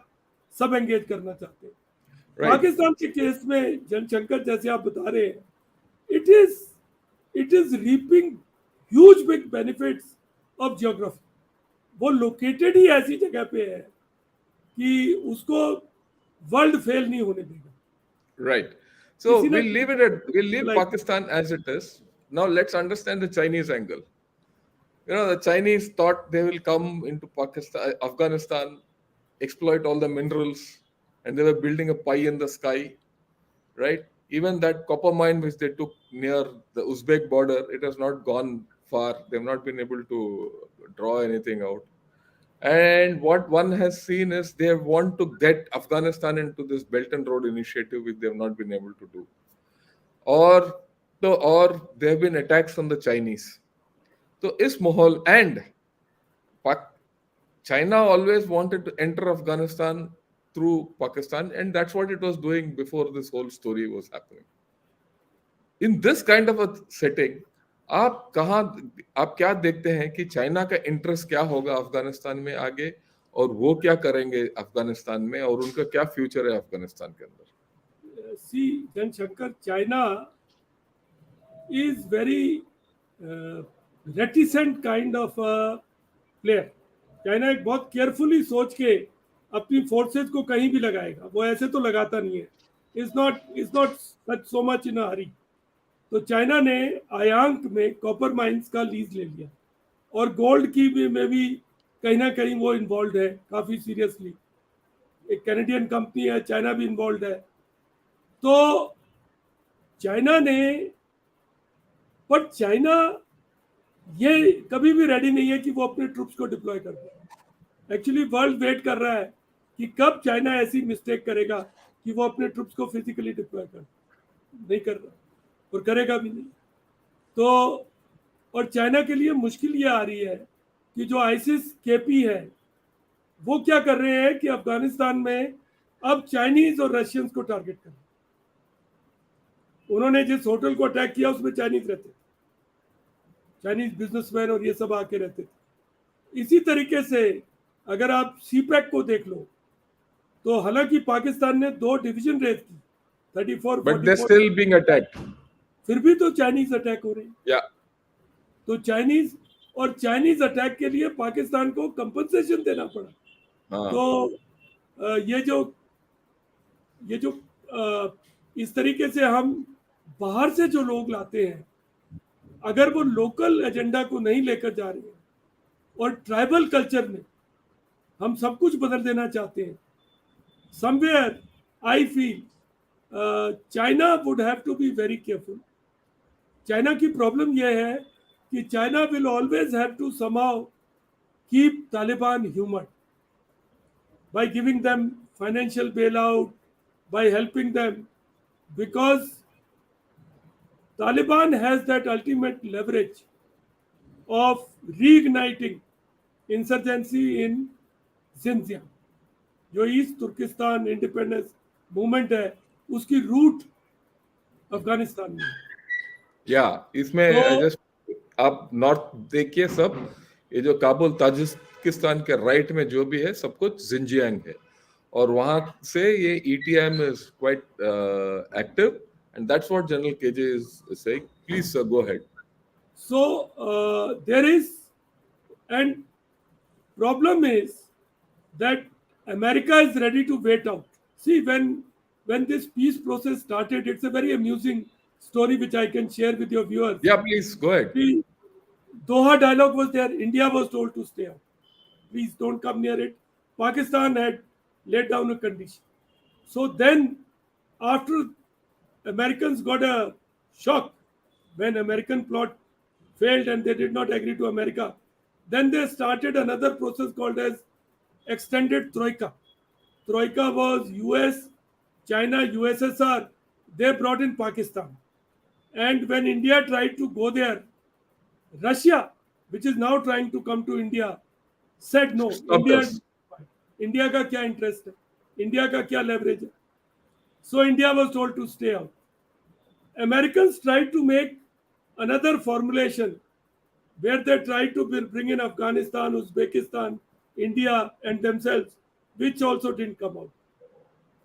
सब एंगेज करना चाहते हैं। right. पाकिस्तान के केस में जनशंकर जैसे आप बता रहे हैं, it is reaping huge big benefits of geography. वो लोकेटेड ही ऐसी जगह पे है कि उसको वर्ल्ड फेल नहीं होने देगा। Right. So किसी ना we'll leave like Pakistan as it is. Now let's understand the Chinese angle. The Chinese thought they will come into Pakistan, Afghanistan, exploit all the minerals, and they were building a pie in the sky, right? Even that copper mine which they took near the Uzbek border, it has not gone far. They have not been able to draw anything out. And what one has seen is they want to get Afghanistan into this Belt and Road initiative, which they have not been able to do. Or there have been attacks from the Chinese. So is Mohol and China always wanted to enter Afghanistan through Pakistan, and that's what it was doing before this whole story was happening. In this kind of a setting, आप क्या देखते हैं कि चाइना का इंटरेस्ट क्या होगा अफगानिस्तान में आगे, और वो क्या करेंगे अफगानिस्तान में, और उनका क्या फ्यूचर है अफगानिस्तान के अंदर? S Jaishankar, China is very reticent kind of player. China एक बहुत केयरफुली सोच के अपनी फोर्सेस को कहीं भी लगाएगा, वो ऐसे तो लगाता नहीं है। Is not such so much in a hurry. तो चाइना ने आयांक में कॉपर माइंस का लीज ले लिया, और गोल्ड की में भी कहीं ना कहीं वो इन्वॉल्व है काफी सीरियसली। एक कैनेडियन कंपनी है, चाइना भी इन्वॉल्व है। तो चाइना ने, बट चाइना ये कभी भी रेडी नहीं है कि वो अपने ट्रूप्स को डिप्लॉय कर दे। एक्चुअली वर्ल्ड वेट कर रहा है कि कब चाइना ऐसी मिस्टेक करेगा कि वो अपने ट्रूप्स को फिजिकली डिप्लॉय कर, नहीं कर रहा और करेगा भी नहीं। तो और चाइना के लिए मुश्किल ये आ रही है कि जो आईसिस केपी है वो क्या कर रहे हैं कि अफगानिस्तान में अब चाइनीज और रशियंस को टारगेट कर रहे हैं। उन्होंने जिस होटल को अटैक किया उसमें चाइनीज रहते थे, चाइनीज बिजनेसमैन और ये सब आके रहते थे। इसी तरीके से अगर आप सीपैक को देख लो, तो हालांकि पाकिस्तान ने 2 डिवीजन रेज की, 34 But they're 44, still being attacked. फिर भी तो चाइनीज अटैक हो रहे हैं। Yeah. तो चाइनीज और चाइनीज अटैक के लिए पाकिस्तान को कंपनसेशन देना पड़ा। हाँ. तो ये जो इस तरीके से हम बाहर से जो लोग लाते हैं, अगर वो लोकल एजेंडा को नहीं लेकर जा रहे हैं और ट्राइबल कल्चर में हम सब कुछ बदल देना चाहते हैं, somewhere I feel China would have to be very careful. China की प्रॉब्लम यह है कि China will always have to somehow keep Taliban human by giving them financial bailout, by helping them, because Taliban has that ultimate leverage of reigniting insurgency in Xinjiang. जो ईस्ट तुर्किस्तान इंडिपेंडेंस मूवमेंट है, उसकी रूट अफगानिस्तान में है। या इसमें तो जस्ट आप नॉर्थ देखिए, सब ये जो काबुल ताजिकिस्तान के राइट में जो भी है सब कुछ जिंजियांग है, और वहां से ये ETM is quite active, and that's what general KJ is saying. Please go ahead. so there is, and problem is that America is ready to wait out. See, when this peace process started, it's a very amusing story which I can share with your viewers. या please go ahead. The Doha dialogue was there. India was told to stay out. Please don't come near it. Pakistan had laid down a condition. So then, after Americans got a shock when American plot failed and they did not agree to America, then they started another process called as extended Troika. Troika was US, China, USSR. They brought in Pakistan. And when India tried to go there, Russia, which is now trying to come to India, said no. Stopped us. India का क्या interest है? India का क्या leverage है? So India was told to stay out. Americans tried to make another formulation where they tried to bring in Afghanistan, Uzbekistan, India, and themselves, which also didn't come out.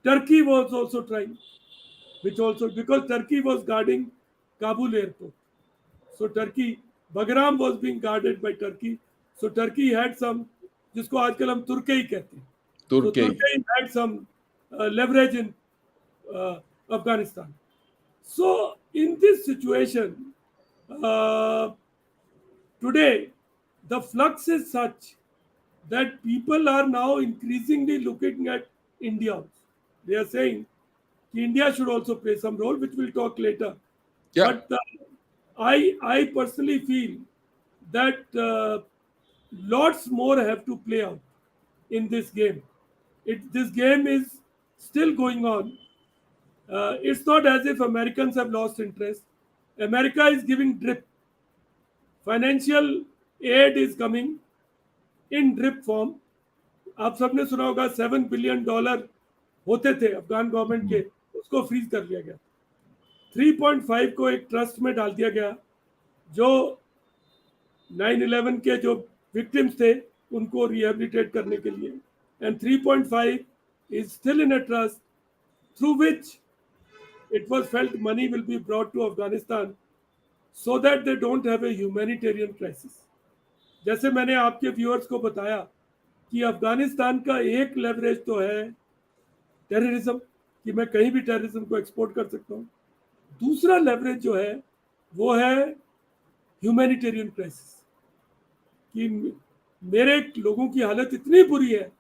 Turkey was also trying, which also, because Turkey was guarding Kabul airport. So Turkey, Bagram was being guarded by Turkey. So Turkey had some, जिसको आजकल हम तुर्की कहते हैं. So Turkey had some leverage in Afghanistan. So in this situation, today the flux is such that people are now increasingly looking at India. They are saying India should also play some role, which we'll talk later. Yeah. But I personally feel that lots more have to play out in this game. This game is still going on. It's not as if Americans have lost interest. America is giving drip. Financial aid is coming in drip form. आप सबने सुना होगा $7 billion होते थे अफगान गवर्नमेंट के, उसको फ्रीज कर लिया गया. 3.5 को एक ट्रस्ट में डाल दिया गया, जो 9/11 के जो विक्टिम्स थे उनको रिहेबिलिटेट करने के लिए. And 3.5 is still in a trust through which it was felt money will be brought to Afghanistan so that they don't have a humanitarian crisis. जैसे मैंने आपके व्यूअर्स को बताया कि अफगानिस्तान का एक लेवरेज तो है टेररिज्म, कि मैं कहीं भी टेररिज्म को एक्सपोर्ट कर सकता हूँ. दूसरा लेवरेज जो है वो है ह्यूमैनिटेरियन क्राइसिस, कि मेरे लोगों की हालत इतनी बुरी है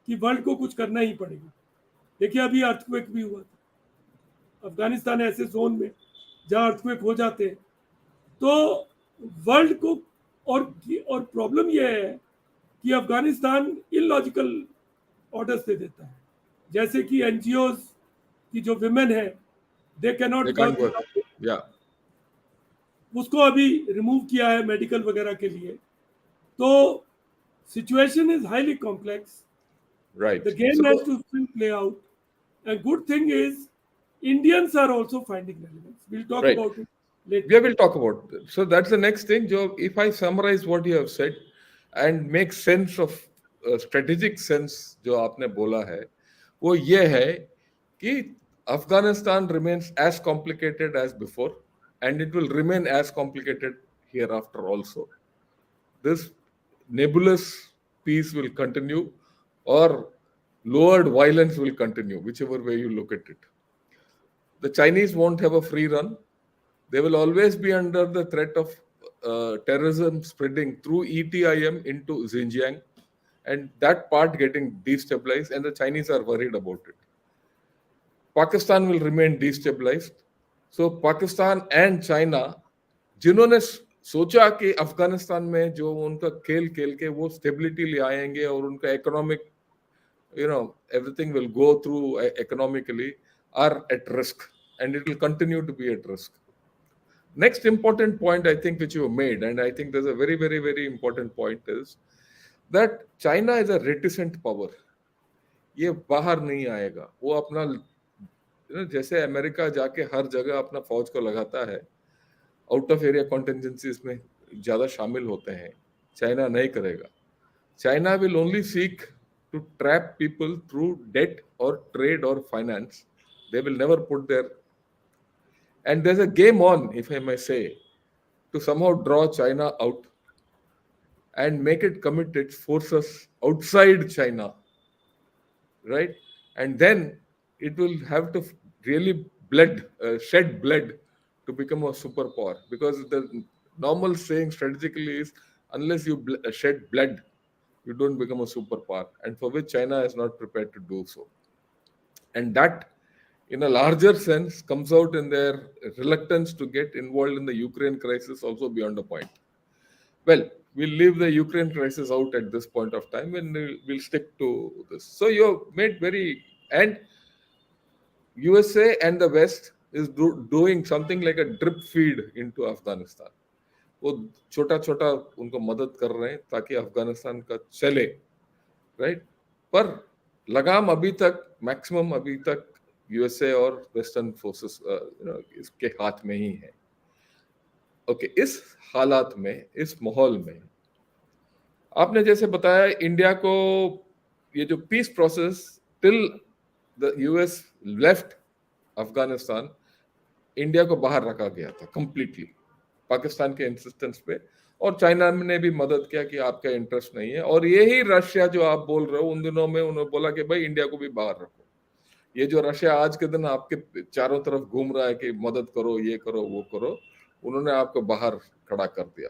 कि वर्ल्ड को कुछ करना ही पड़ेगा. देखिए अभी अर्थक्वेक भी हुआ था अफगानिस्तान, ऐसे जोन में जहाँ अर्थक्वेक हो जाते हैं तो वर्ल्ड को, और प्रॉब्लम यह है कि अफगानिस्तान इलॉजिकल ऑर्डर्स दे देता है, जैसे कि एनजीओज की जो विमेन है दे कैन नॉट वर्क, उसको अभी रिमूव किया है मेडिकल वगैरह के लिए. तो situation is highly complex. Right. The game has to still play out. A good thing is Indians are also finding relevance. We'll talk Right. about it later. We will talk about it. So that's the next thing. Jo, if I summarize what you have said and make sense of strategic sense जो आपने बोला है, वो ये है कि Afghanistan remains as complicated as before, and it will remain as complicated hereafter also. This nebulous peace will continue, or lowered violence will continue, whichever way you look at it. The Chinese won't have a free run. They will always be under the threat of terrorism spreading through ETIM into Xinjiang, and that part getting destabilized, and the Chinese are worried about it. Pakistan will remain destabilized. So Pakistan and China, जिन्होंने सोचा कि अफगानिस्तान में जो उनका खेल खेल के वो स्टेबिलिटी ले आएंगे और उनका economic everything will go through economically, are at risk, and it will continue to be at risk. Next important point I think which you made, and I think there's a very very very important point, is that China is a reticent power. ये बाहर नहीं आएगा, वो अपना जैसे अमेरिका जाके हर जगह अपना फौज को लगाता है, आउट ऑफ एरिया कॉन्टिजेंसीज में ज्यादा शामिल होते हैं, चाइना नहीं करेगा. China will only seek to trap people through debt or trade or finance. They will never put their. And there's a game on, if I may say, to somehow draw China out and make it commit its forces outside China, right? And then it will have to really shed blood to become a superpower. Because the normal saying strategically is, unless you shed blood, you don't become a superpower, and for which China is not prepared to do so. And that, in a larger sense, comes out in their reluctance to get involved in the Ukraine crisis, also beyond a point. Well, we'll leave the Ukraine crisis out at this point of time, and we'll stick to this. So you made and USA and the West is doing something like a drip feed into Afghanistan. वो छोटा छोटा उनको मदद कर रहे हैं ताकि अफगानिस्तान का चले, राइट. पर लगाम अभी तक मैक्सिमम अभी तक यूएसए और वेस्टर्न फोर्सेस इसके हाथ में ही है. ओके, इस हालात में, इस माहौल में आपने जैसे बताया, इंडिया को ये जो peace process till the US left Afghanistan, India को बाहर रखा गया था कंप्लीटली पाकिस्तान के इंसिस्टेंस पे, और चाइना ने भी मदद किया कि आपका इंटरेस्ट नहीं है. और यही रशिया जो आप बोल रहे हो, उन दिनों में उन्होंने बोला कि भाई इंडिया को भी बाहर रखो. ये जो रशिया आज के दिन आपके चारों तरफ घूम रहा है कि मदद करो, ये करो, वो करो, उन्होंने आपको बाहर खड़ा कर दिया,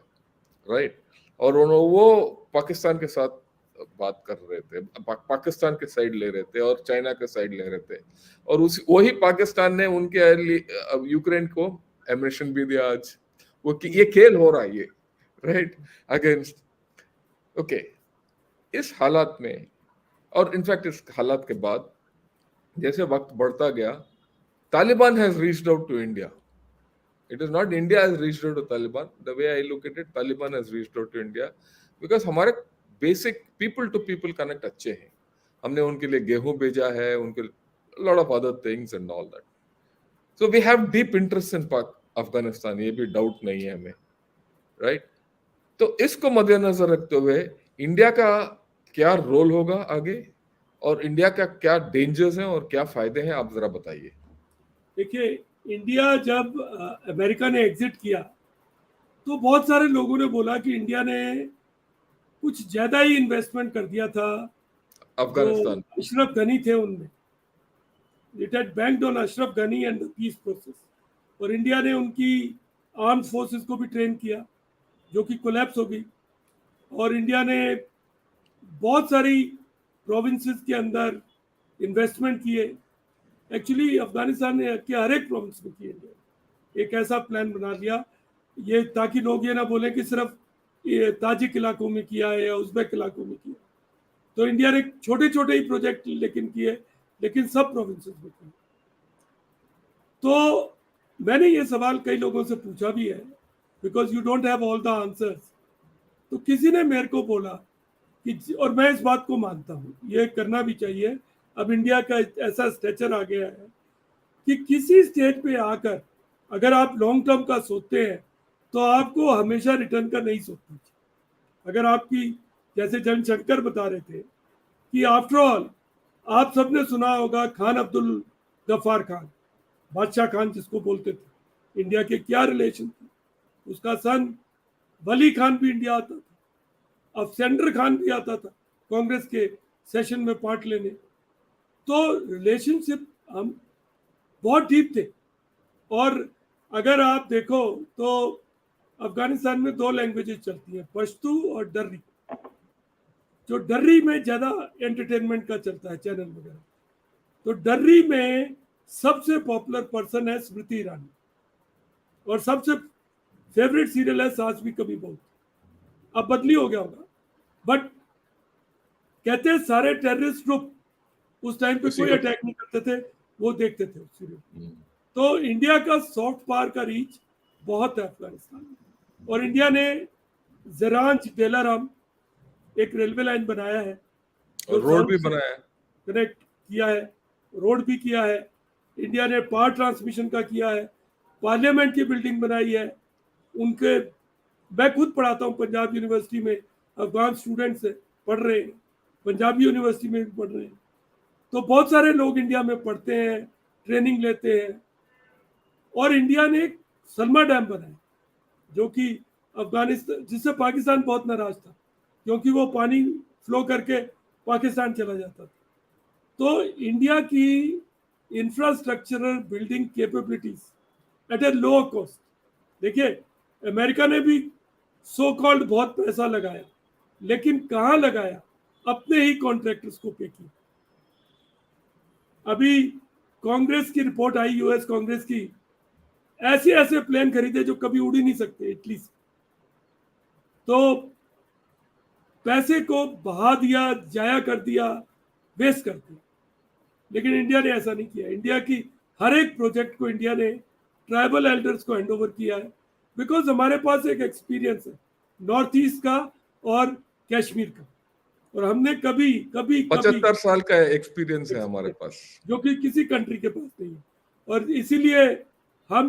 राइट. और वो पाकिस्तान के साथ बात कर रहे थे, पाकिस्तान के साइड ले रहे थे और चाइना के साइड ले रहे थे. और वही पाकिस्तान ने उनके यूक्रेन को एमिनेशन भी दिया. आज वो ये खेल हो रहा है, ये राइट अगेंस्ट. ओके, इस हालात में, और इनफैक्ट इस हालात के बाद जैसे वक्त बढ़ता गया, Taliban has reached out to India. It is not India has reached out to Taliban. The way I look at it, Taliban has reached out to India because हमारे basic people to people connect अच्छे हैं. हमने उनके लिए गेहूं भेजा है, उनके lot of other things and all that. So we have deep interest in Afghanistan, ये भी डाउट नहीं है हमें, राइट. तो इसको मद्देनजर रखते हुए इंडिया का क्या रोल होगा आगे, और इंडिया का क्या डेंजर्स हैं और क्या फायदे हैं, आप जरा बताइए. देखिए, इंडिया जब अमेरिका ने एग्जिट किया तो बहुत सारे लोगों ने बोला कि इंडिया ने कुछ ज्यादा ही इन्वेस्टमेंट कर दिया था अफगानिस्तान. अशरफ गनी थे उनमें. It had banked on Ashraf Ghani and the peace process. और इंडिया ने उनकी आर्म फोर्सेस को भी ट्रेन किया, जो कि कोलैप्स हो गई. और इंडिया ने बहुत सारी प्रोविंसेस के अंदर इन्वेस्टमेंट किए. एक्चुअली अफगानिस्तान ने के हर एक प्रोविंस में किए. इंडिया एक ऐसा प्लान बना लिया ये, ताकि लोग ये ना बोलें कि सिर्फ ताजिक इलाकों में किया है या उज़्बेक इलाकों में किया. तो इंडिया ने छोटे छोटे ही प्रोजेक्ट लेकिन किए, लेकिन सब प्रोविंसेस में किए. तो मैंने ये सवाल कई लोगों से पूछा भी है, because you don't have all the answers. तो किसी ने मेरे को बोला कि, और मैं इस बात को मानता हूँ, ये करना भी चाहिए. अब इंडिया का ऐसा स्ट्रेचर आ गया है कि किसी स्टेज पे आकर अगर आप लॉन्ग टर्म का सोचते हैं तो आपको हमेशा रिटर्न का नहीं सोचना चाहिए। अगर आपकी, जैसे जन शंकर बता रहे थे कि आफ्टर ऑल, आप सबने सुना होगा खान अब्दुल गफ्फार खान, बादशाह खान जिसको बोलते थे, इंडिया के क्या रिलेशन थे। उसका सन वली खान भी इंडिया आता था, अफसेंडर खान भी आता था कांग्रेस के सेशन में पार्ट लेने। तो रिलेशनशिप हम बहुत डीप थे। और अगर आप देखो तो अफगानिस्तान में दो लैंग्वेजेस चलती हैं, पश्तू और डर्री। जो डर्री में ज़्यादा एंटरटेनमेंट का चलता है चैनल वगैरह, तो डर्री में सबसे पॉपुलर पर्सन है स्मृति ईरानी, और सबसे फेवरेट सीरियल है सास भी कभी बहुत। अब बदली हो गया होगा, बट कहते हैं सारे टेररिस्ट ग्रुप उस टाइम पे उसी कोई को। अटैक नहीं करते थे, वो देखते थे उस सीरियल। तो इंडिया का सॉफ्ट पावर का रीच बहुत है अफगानिस्तान में। और इंडिया ने जरांज डेलाराम एक रेलवे लाइन बनाया है और जो रोड साउथ भी से बनाया है। कनेक्ट किया है, रोड भी किया है। इंडिया ने पावर ट्रांसमिशन का किया है, पार्लियामेंट की बिल्डिंग बनाई है। उनके, मैं खुद पढ़ाता हूँ पंजाब यूनिवर्सिटी में, अफगान स्टूडेंट्स पढ़ रहे हैं, पंजाबी यूनिवर्सिटी में भी पढ़ रहे हैं। तो बहुत सारे लोग इंडिया में पढ़ते हैं, ट्रेनिंग लेते हैं। और इंडिया ने एक सलमा डैम बनाया जो कि अफगानिस्तान, जिससे पाकिस्तान बहुत नाराज था क्योंकि वो पानी फ्लो करके पाकिस्तान चला जाता था। तो इंडिया की इंफ्रास्ट्रक्चरल बिल्डिंग कैपेबिलिटीज एट ए लो कॉस्ट, देखिए अमेरिका ने भी सो कॉल्ड बहुत पैसा लगाया, लेकिन कहाँ लगाया, अपने ही कॉन्ट्रैक्टर्स को पे किया। अभी कांग्रेस की रिपोर्ट आई, यूएस कांग्रेस की, ऐसे ऐसे प्लेन खरीदे जो कभी उड़ ही नहीं सकते इटली से। तो पैसे को बहा दिया, जाया कर दिया, वेस्ट कर दिया। लेकिन इंडिया ने ऐसा नहीं किया। इंडिया की हर एक प्रोजेक्ट को इंडिया ने ट्राइबल एल्डर्स को हैंड ओवर किया है, बिकॉज हमारे पास एक एक्सपीरियंस है नॉर्थ ईस्ट का और कश्मीर का। और हमने कभी कभी कभी 75 साल का एक्सपीरियंस है हमारे पास। जो कि किसी कंट्री के पास नहीं है। और इसीलिए हम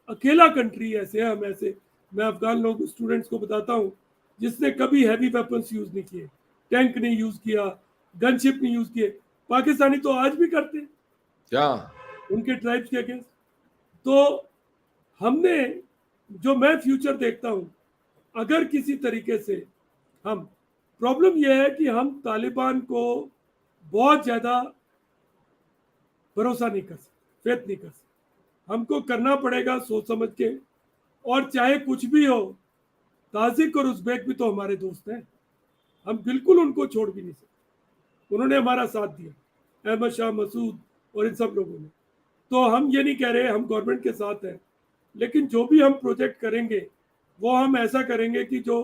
अकेला कंट्री ऐसे है, हम ऐसे, मैं अफगान लोग स्टूडेंट्स को बताता हूँ जिसने कभी हैवी वेपन्स यूज नहीं किए, टैंक नहीं यूज किया, गनशिप नहीं यूज किए। पाकिस्तानी तो आज भी करते हैं क्या उनके ट्राइब्स के अगेंस्ट। तो हमने, जो मैं फ्यूचर देखता हूँ, अगर किसी तरीके से हम, प्रॉब्लम यह है कि हम तालिबान को बहुत ज़्यादा भरोसा नहीं कर सकते, फेथ नहीं कर सकते। हमको करना पड़ेगा सोच समझ के। और चाहे कुछ भी हो, ताजिक और उज़्बेक भी तो हमारे दोस्त हैं, हम बिल्कुल उनको छोड़ भी नहीं सकते। उन्होंने हमारा साथ दिया, अहमद शाह मसूद और इन सब लोगों ने। तो हम ये नहीं कह रहे हम गवर्नमेंट के साथ हैं, लेकिन जो भी हम प्रोजेक्ट करेंगे वो हम ऐसा करेंगे कि जो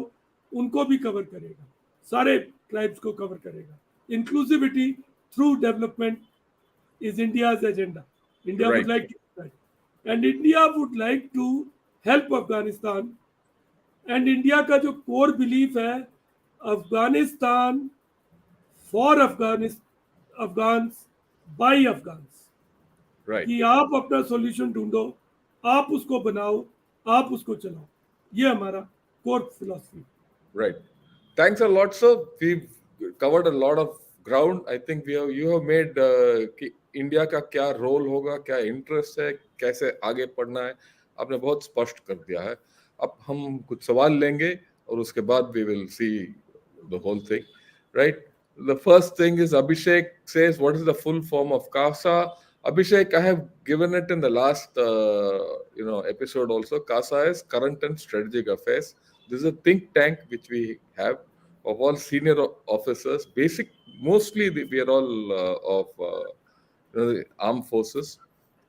उनको भी कवर करेगा, सारे ट्राइब्स को कवर करेगा। Inclusivity through development is India's agenda. India would right. like to do that. And India would like to help Afghanistan. And India का जो core belief है, Afghanistan for Afghans by Afghans, right. कि आप अपना सॉल्यूशन ढूंढो, आप उसको बनाओ, आप उसको चलाओ। ये हमारा core philosophy. Right. Thanks a lot, sir. We've covered a lot of ground. I think you have made कि इंडिया का क्या रोल होगा, क्या इंटरेस्ट है, कैसे आगे पढ़ना है, आपने बहुत स्पष्ट कर दिया है। अब हम कुछ सवाल लेंगे और उसके बाद we will see the whole thing. Right. The first thing is Abhishek says, what is the full form of CASA? Abhishek, I have given it in the last episode also. CASA is Current and Strategic Affairs. This is a think tank which we have of all senior officers. Mostly we are all of armed forces,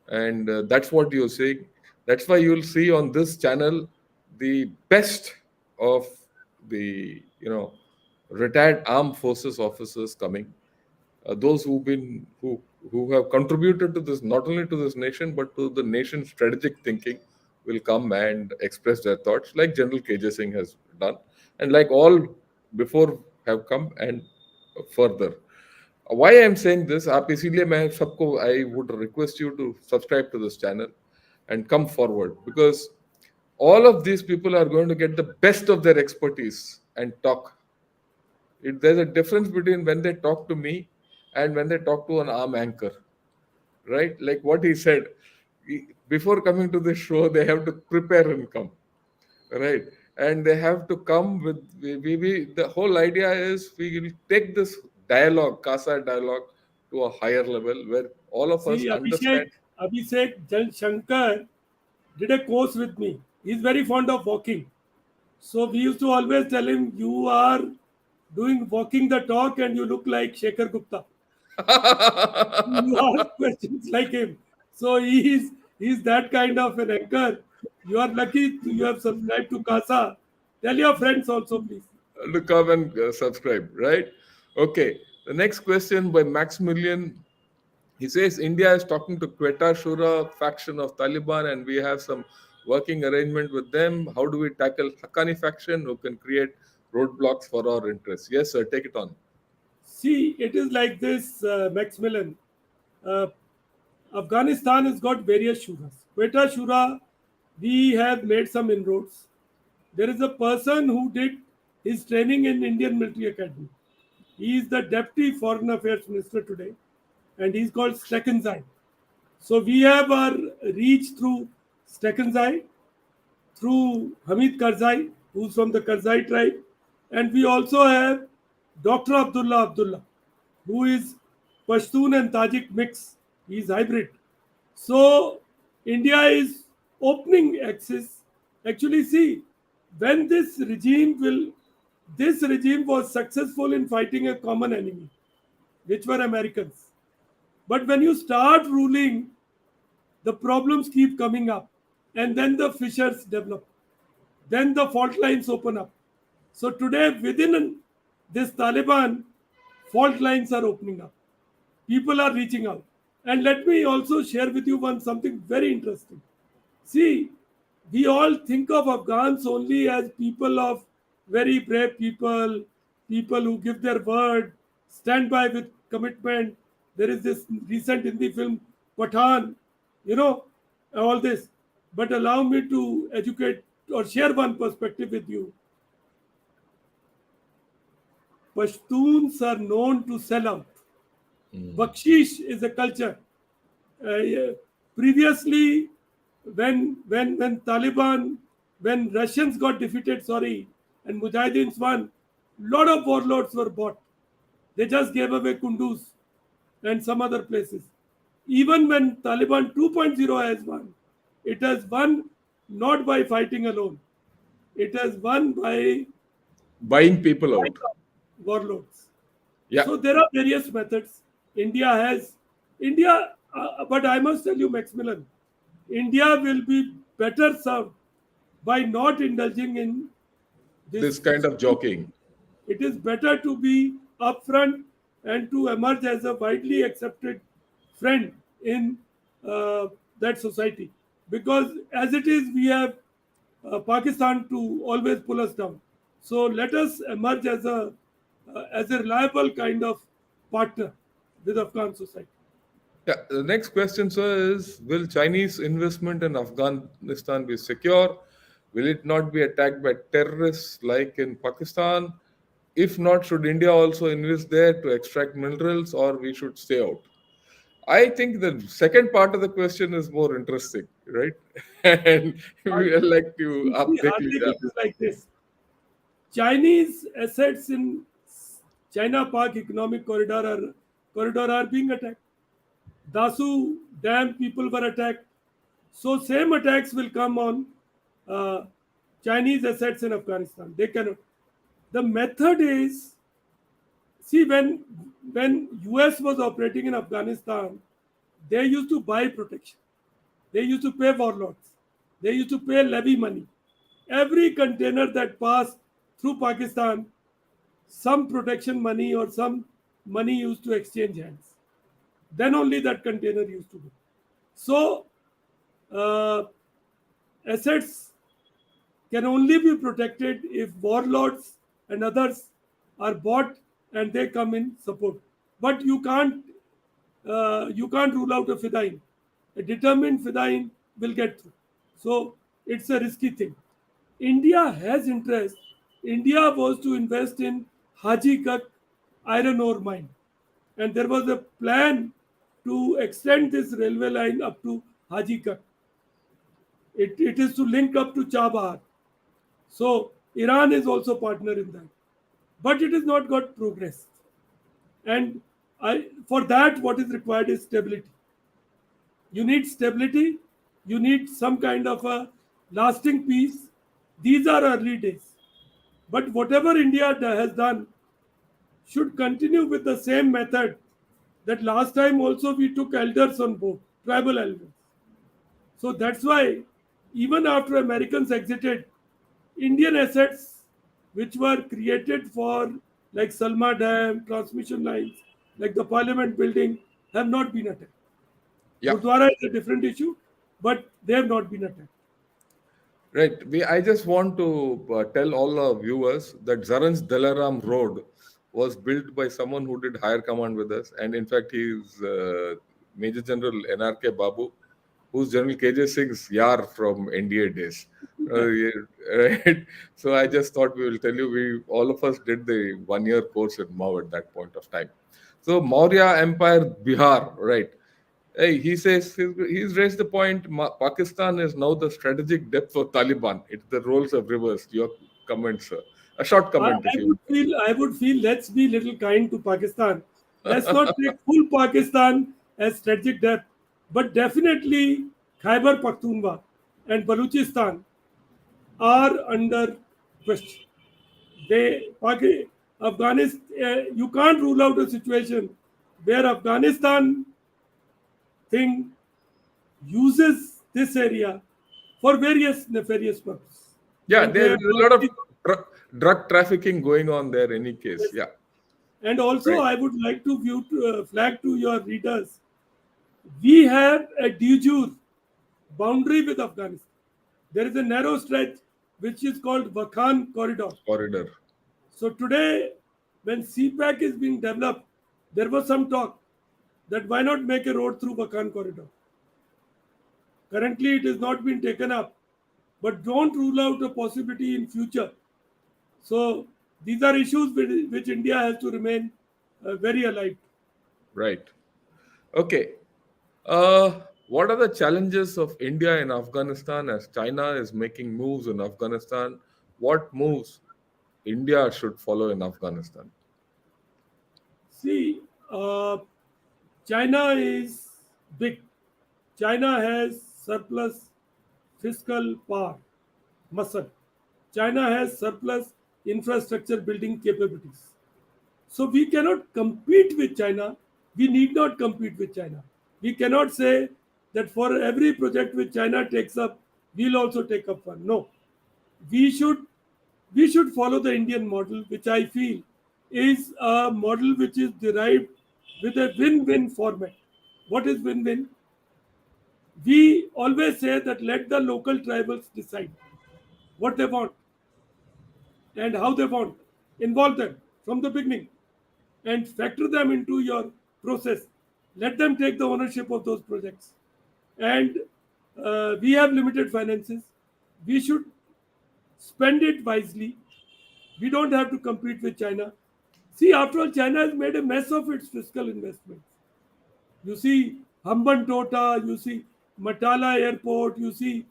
and that's what you're saying. That's why you'll see on this channel the best of the retired armed forces officers coming. Those who have contributed to this, not only to this nation but to the nation's strategic thinking, will come and express their thoughts, like General K J Singh has done, and like all before have come and further. Why I am saying this, आप इसीलिए मैं सबको I would request you to subscribe to this channel and come forward, because all of these people are going to get the best of their expertise and talk. There's a difference between when they talk to me and when they talk to an arm anchor, right? Like what he said, before coming to the show, they have to prepare and come, right? And they have to come with, the whole idea is we will take this dialogue, CASA dialogue, to a higher level where all of us See, understand. Abhishek Jan Shankar did a course with me. He's very fond of walking. So we used to always tell him, you are doing walking the talk and you look like Shekhar Gupta. You ask questions like him. So he's that kind of an anchor. You are lucky you have subscribed to CASA. Tell your friends also, please. To come and subscribe, right? Okay. The next question by Maximilian. He says India is talking to Quetta Shura faction of Taliban, and we have some working arrangement with them. How do we tackle Haqqani faction who can create roadblocks for our interests? Yes, sir. Take it on. See, it is like this, Maximilian. Uh, Afghanistan has got various shuras. Quetta Shura, we have made some inroads. There is a person who did his training in Indian Military Academy. He is the Deputy Foreign Affairs Minister today, and he's called Steckenzai. So we have our reach through Steckenzai, through Hamid Karzai, who's from the Karzai tribe, and we also have Dr. Abdullah, who is Pashtun and Tajik mix. He's hybrid. So India is opening access. Actually, see, when this regime was successful in fighting a common enemy, which were Americans. But when you start ruling, the problems keep coming up, and then the fissures develop. Then the fault lines open up. So today, within this Taliban, fault lines are opening up. People are reaching out. And let me also share with you one something very interesting. See, we all think of Afghans only as people of very brave people, people who give their word, stand by with commitment. There is this recent Hindi film, Pathan, you know, all this. But allow me to educate or share one perspective with you. Pashtuns are known to sell out. Bakshish is a culture. Yeah, previously, when Taliban, when Russians got defeated, sorry, and Mujahideens won, lot of warlords were bought. They just gave away Kunduz and some other places. Even when Taliban 2.0 has won, it has won not by fighting alone. It has won by Buying people buying out. up warlords. Yeah. So there are various methods. India has India, but I must tell you, Maximilian, India will be better served by not indulging in This this. kind of joking. It is better to be upfront and to emerge as a widely accepted friend in uh, that society. Because as it is, we have Pakistan to always pull us down. So let us emerge as a reliable kind of partner with Afghan society. Yeah, the next question, sir, is will Chinese investment in Afghanistan be secure? Will it not be attacked by terrorists like in Pakistan? If not, should India also invest there to extract minerals or we should stay out? I think the second part of the question is more interesting, right? And we would like to You see, up take Hardik, lead up. it is like this. Chinese assets in China-Pak economic corridor are being attacked. Dasu Dam people were attacked. So same attacks will come on uh, Chinese assets in Afghanistan. They cannot. The method is, see, when US was operating in Afghanistan, they used to buy protection. They used to pay warlords. They used to pay levy money. Every container that passed through Pakistan, some protection money or some money used to exchange hands. Then only that container used to go. So uh, assets can only be protected if warlords and others are bought and they come in support. but you can't rule out a Fidayeen. A determined Fidayeen will get through. So it's a risky thing. India has interest. India was to invest in Haji Kak iron ore mine, and there was a plan to extend this railway line up to Haji Kak. It is to link up to Chabahar. So Iran is also partner in that, but it has not got progress. And for that, what is required is stability. You need stability. You need some kind of a lasting peace. These are early days. But whatever India has done should continue with the same method that last time also we took elders on board, tribal elders. So that's why even after Americans exited, Indian assets which were created for like Salma Dam, transmission lines, like the Parliament building, have not been attacked. Yeah. Gurdwara is a different issue, but they have not been attacked. Right. I just want to tell all our viewers that Zaranj Dalaram Road was built by someone who did higher command with us. And in fact, he is Major General NRK Babu, who's General KJ Singh's yar from NDA days. Yeah, right. So I just thought we will tell you, we all of us did the 1 year course in Mao at that point of time. So Maurya Empire, Bihar, right? Hey, he says he's raised the point. Pakistan is now the strategic depth for Taliban. The roles have reversed. Your comment, sir. A short I, comment, if I you would would. feel I would feel let's be little kind to Pakistan. Let's not take full Pakistan as strategic depth, but definitely Khyber Pakhtunkhwa and Balochistan are under question. Afghanistan, you can't rule out a situation where Afghanistan thing uses this area for various nefarious purposes, Yeah, and they there's have a lot of already. drug trafficking going on there. Any case, Yes. yeah, And also, right. I would like to flag to your readers, we have a de jure boundary with Afghanistan. There is a narrow stretch which is called Wakhan Corridor. Corridor. So today, when CPAC is being developed, there was some talk that why not make a road through Wakhan Corridor. Currently, it has not been taken up, but don't rule out a possibility in future. So these are issues which India has to remain very alive. Right. Okay. What are the challenges of India in Afghanistan as China is making moves in Afghanistan? What moves India should follow in Afghanistan? See, China is big. China has surplus fiscal power, muscle. China has surplus infrastructure building capabilities. So we cannot compete with China. We need not compete with China. We cannot say that for every project which China takes up, we'll also take up one. No, we should we should follow the Indian model, which I feel is a model which is derived with a win-win format. What is win-win? We always say that let the local tribals decide what they want and how they want. Involve them from the beginning and factor them into your process. Let them take the ownership of those projects. And we have limited finances. We should spend it wisely. We don't have to compete with China. See, after all, China has made a mess of its fiscal investments. You see Hambantota, you see Matala Airport, you see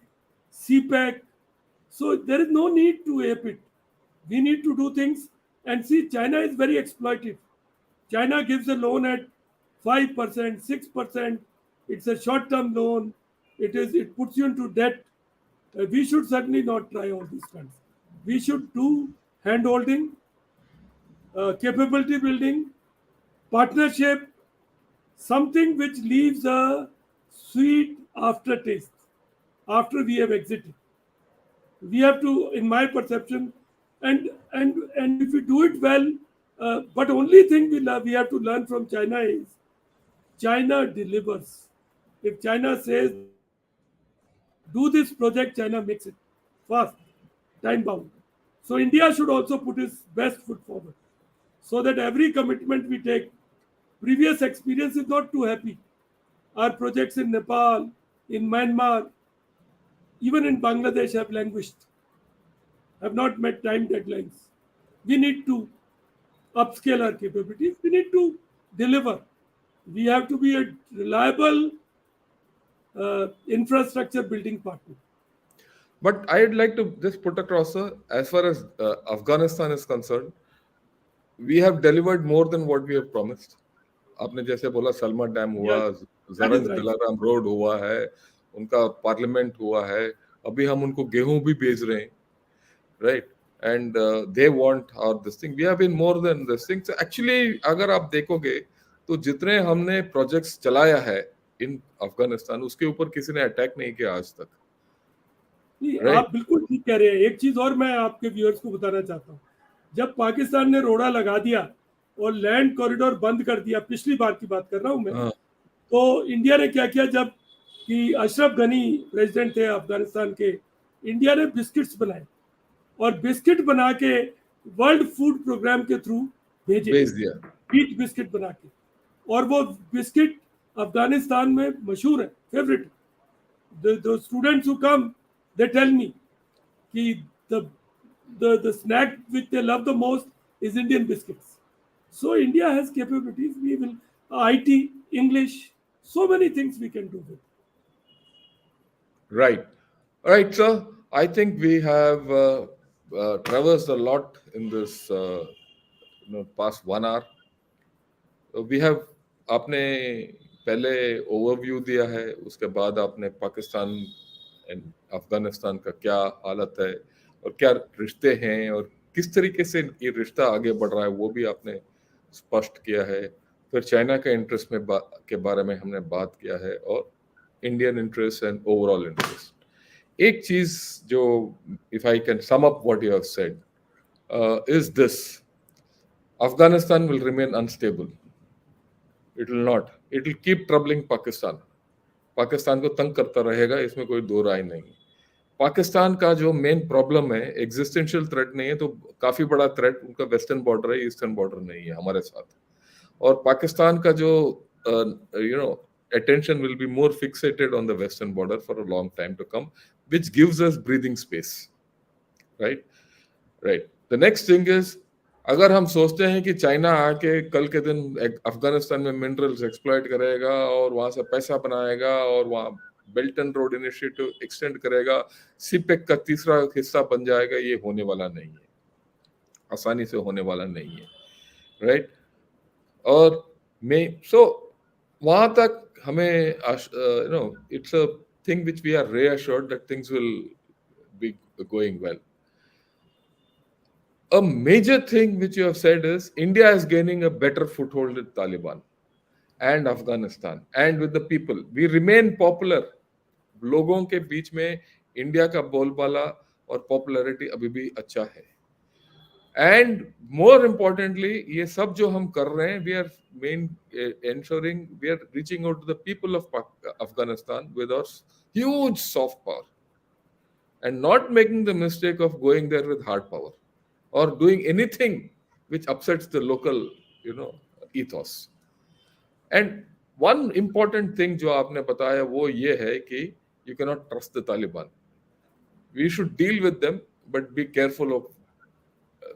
CPEC. So there is no need to ape it. We need to do things. And see, China is very exploitive. China gives a loan at 5%, 6%. It's a short-term loan. It puts you into debt. We should certainly not try all these kinds. We should do hand holding, capability building, partnership, something which leaves a sweet aftertaste after we have exited. We have to, in my perception, and if we do it well, but only thing we have to learn from China is China delivers. If China says do this project, China makes it fast, time bound. So India should also put its best foot forward, so that every commitment we take, previous experience is not too happy. Our projects in Nepal, in Myanmar, even in Bangladesh have languished, have not met time deadlines. We need to upscale our capabilities. We need to deliver. We have to be a reliable infrastructure building partner. But I'd like to just put across, sir, as far as Afghanistan is concerned, we have delivered more than what we have promised. आपने जैसे बोला सलमा डैम हुआ, Yes, that is Jarange right. Dilaram road हुआ है, उनका पार्लियामेंट हुआ है, अभी हम उनको गेहूं भी भेज रहे हैं, राइट? एंड दे वांट और this thing, we have been more than this thing actually. अगर आप देखोगे तो जितने हमने प्रोजेक्ट्स चलाया है इन अफगानिस्तान, उसके ऊपर किसी ने अटैक नहीं किया आज तक, नहीं, राइट? आप बिल्कुल ठीक कह रहे हैं। एक चीज और मैं आपके व्यूअर्स को बताना चाहता हूँ। जब पाकिस्तान ने रोड़ा लगा दिया और लैंड कॉरिडोर बंद कर दिया, पिछली बार की बात कर रहा हूँ मैं, हाँ, तो इंडिया ने क्या किया? जब कि अशरफ गनी प्रेसिडेंट थे अफगानिस्तान के, इंडिया ने बिस्किट्स बनाए और बिस्किट बना के वर्ल्ड फूड प्रोग्राम के थ्रू भेजे, भेज दिया। व्हीट बिस्किट बना के। और वो बिस्किट अफगानिस्तान में मशहूर है, favourite. the students who come, they tell me कि the snack which they love the most is Indian biscuits. So India has capabilities. We will IT, English, so many things we can do with. Right. All right, sir. I think we have traversed a lot in this past 1 hour. We have आपने पहले ओवरव्यू दिया है, उसके बाद आपने पाकिस्तान एंड अफगानिस्तान का क्या हालत है और क्या रिश्ते हैं और किस तरीके से ये रिश्ता आगे बढ़ रहा है वो भी आपने स्पष्ट किया है। फिर चाइना के इंटरेस्ट में के बारे में हमने बात किया है और Indian interest and overall interest. एक चीज जो if I can sum up what you have said is this: Afghanistan will remain unstable, it will not, it will keep troubling Pakistan, Pakistan को तंग करता रहेगा, इसमें कोई दो राय नहीं। पाकिस्तान का जो मेन प्रॉब्लम है एग्जिस्टेंशियल थ्रेट नहीं है, तो काफी बड़ा थ्रेट उनका वेस्टर्न बॉर्डर है, ईस्टर्न बॉर्डर नहीं है हमारे साथ। और पाकिस्तान का जो attention will be more fixated on the western border for a long time to come, which gives us breathing space, right? The next thing is, अगर हम सोचते हैं कि चाइना आके कल के दिन अफगानिस्तान में मिनरल्स एक्सप्लॉइट करेगा और वहां से पैसा बनाएगा और वहां belt and road initiative extend करेगा, सीपेक का तीसरा हिस्सा बन जाएगा, ये होने वाला नहीं है, आसानी से होने वाला नहीं है, राइट? और वहां तक हमें it's a thing which we are reassured that things will be going well. A major thing which you have said is India is gaining a better foothold with Taliban and Afghanistan and with the people. We remain popular. लोगों के बीच में इंडिया का बोलबाला और पॉपुलैरिटी अभी भी अच्छा है। एंड मोर इम्पोर्टेंटली, ये सब जो हम कर रहे हैं, we are ensuring we are reaching out to the people of Afghanistan with our huge soft power and not making the mistake of going there with hard power or doing anything which upsets the local ethos. And one important thing जो आपने बताया वो ये है कि you cannot trust the Taliban. We should deal with them but be careful of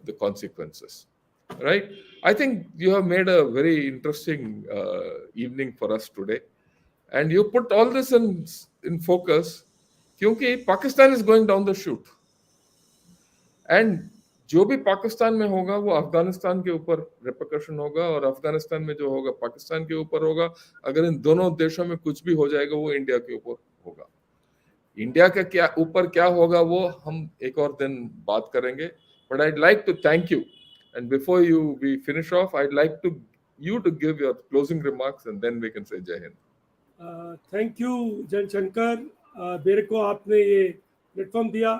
the consequences, right? I think you have made a very interesting evening for us today, and you put all this in focus क्योंकि Pakistan is going down the chute, and जो भी पाकिस्तान में होगा वो अफगानिस्तान के ऊपर रिपरकशन होगा और अफगानिस्तान में जो होगा पाकिस्तान के ऊपर होगा। अगर इन दोनों देशों में कुछ भी हो जाएगा वो इंडिया के ऊपर होगा। इंडिया के क्या ऊपर क्या होगा वो हम एक और दिन बात करेंगे। But I'd like to thank you. And before we finish off, I'd like you to give your closing remarks and then we can say Jai Hind. Thank you, Gen Shankar. मेरे को आपने ये प्लेटफॉर्म दिया.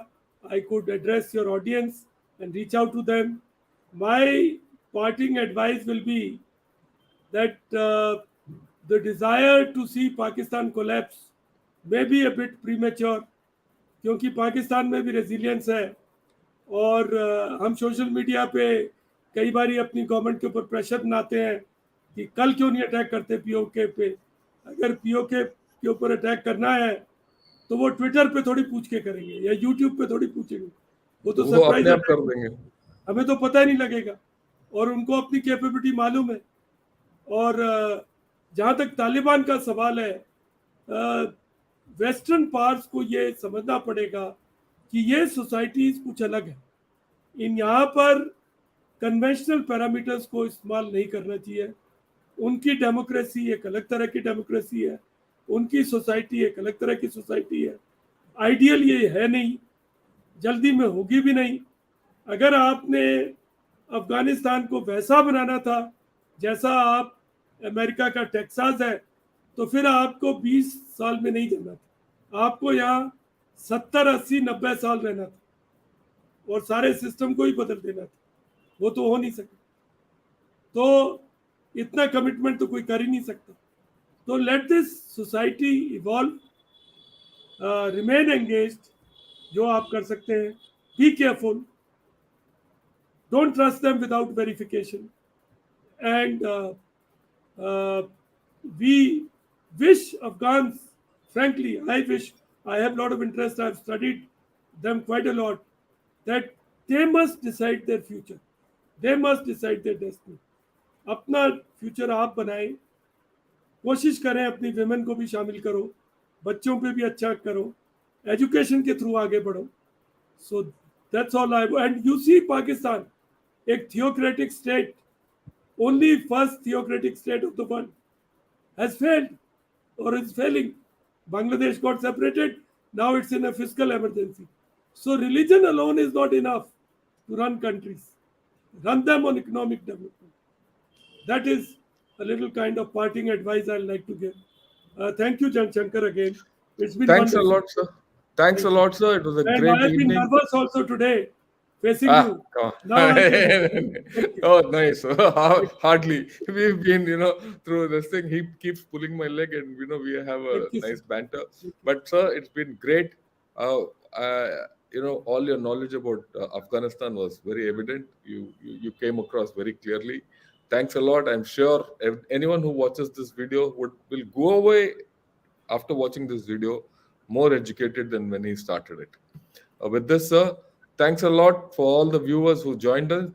I could address your audience and reach out to them. My parting advice will be that the desire to see Pakistan collapse may be a bit premature, क्योंकि पाकिस्तान में भी रेजिलियंस है और हम सोशल मीडिया पे कई बार अपनी गवर्नमेंट के ऊपर प्रेशर बनाते हैं कि कल क्यों नहीं अटैक करते पीओके पे। अगर पीओके के ऊपर अटैक करना है तो वो ट्विटर पे थोड़ी पूछ के करेंगे या यूट्यूब पे थोड़ी पूछेंगे, वो तो वो सरप्राइज अपने आप कर अटैक, देंगे। हमें तो पता ही नहीं लगेगा, और उनको अपनी कैपेबिलिटी मालूम है। और जहाँ तक तालिबान का सवाल है, वेस्टर्न पार्ट्स को ये समझना पड़ेगा कि ये सोसाइटीज़ कुछ अलग है। इन यहाँ पर कन्वेंशनल पैरामीटर्स को इस्तेमाल नहीं करना चाहिए। उनकी डेमोक्रेसी एक अलग तरह की डेमोक्रेसी है, उनकी सोसाइटी एक अलग तरह की सोसाइटी है। आइडियल ये है नहीं, जल्दी में होगी भी नहीं। अगर आपने अफगानिस्तान को वैसा बनाना था जैसा आप अमेरिका का टेक्सास है, तो फिर आपको 20 साल में नहीं जाना था, आपको यहाँ 70 80 90 साल रहना था और सारे सिस्टम को ही बदल देना था। वो तो हो नहीं सका, तो इतना कमिटमेंट तो कोई कर ही नहीं सकता। तो let this society evolve, remain engaged, जो आप कर सकते हैं। Be careful, don't trust them without verification, and uh, we wish Afghans, frankly, I wish, I have a lot of interest, I've studied them quite a lot, that they must decide their future, they must decide their destiny। अपना फ्यूचर आप बनाएं, कोशिश करें अपनी विमेन को भी शामिल करो, बच्चों पे भी अच्छा करो, एजुकेशन के थ्रू आगे बढ़ो। So that's all I, and you see Pakistan एक theocratic state, only first theocratic state of the world, has failed or is failing। Bangladesh got separated, now it's in a fiscal emergency। So religion alone is not enough to run countries, run them on economic development। That is a little kind of parting advice I'd like to give। Thank you, Shankar, again, it's been Thanks a wonderful। lot, sir. Thanks a Thank you, lot, sir. It was a and great I've been evening. nervous also today facing Ah, you, come now I can. on. Thank you. Oh, nice. Thank Hardly. We've been, through this thing. He keeps pulling my leg, and we have a you, sir. nice banter. Thank you. But sir, it's been great. All your knowledge about Afghanistan was very evident. You came across very clearly. Thanks a lot. I'm sure anyone who watches this video will go away after watching this video more educated than when he started it. With this, sir, thanks a lot for all the viewers who joined us.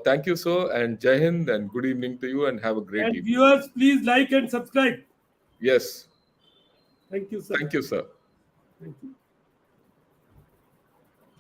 Thank you, sir, and Jai Hind, and good evening to you, and have a great And evening. viewers, please like and subscribe. Yes, Thank you, sir. thank you, sir. Thank you.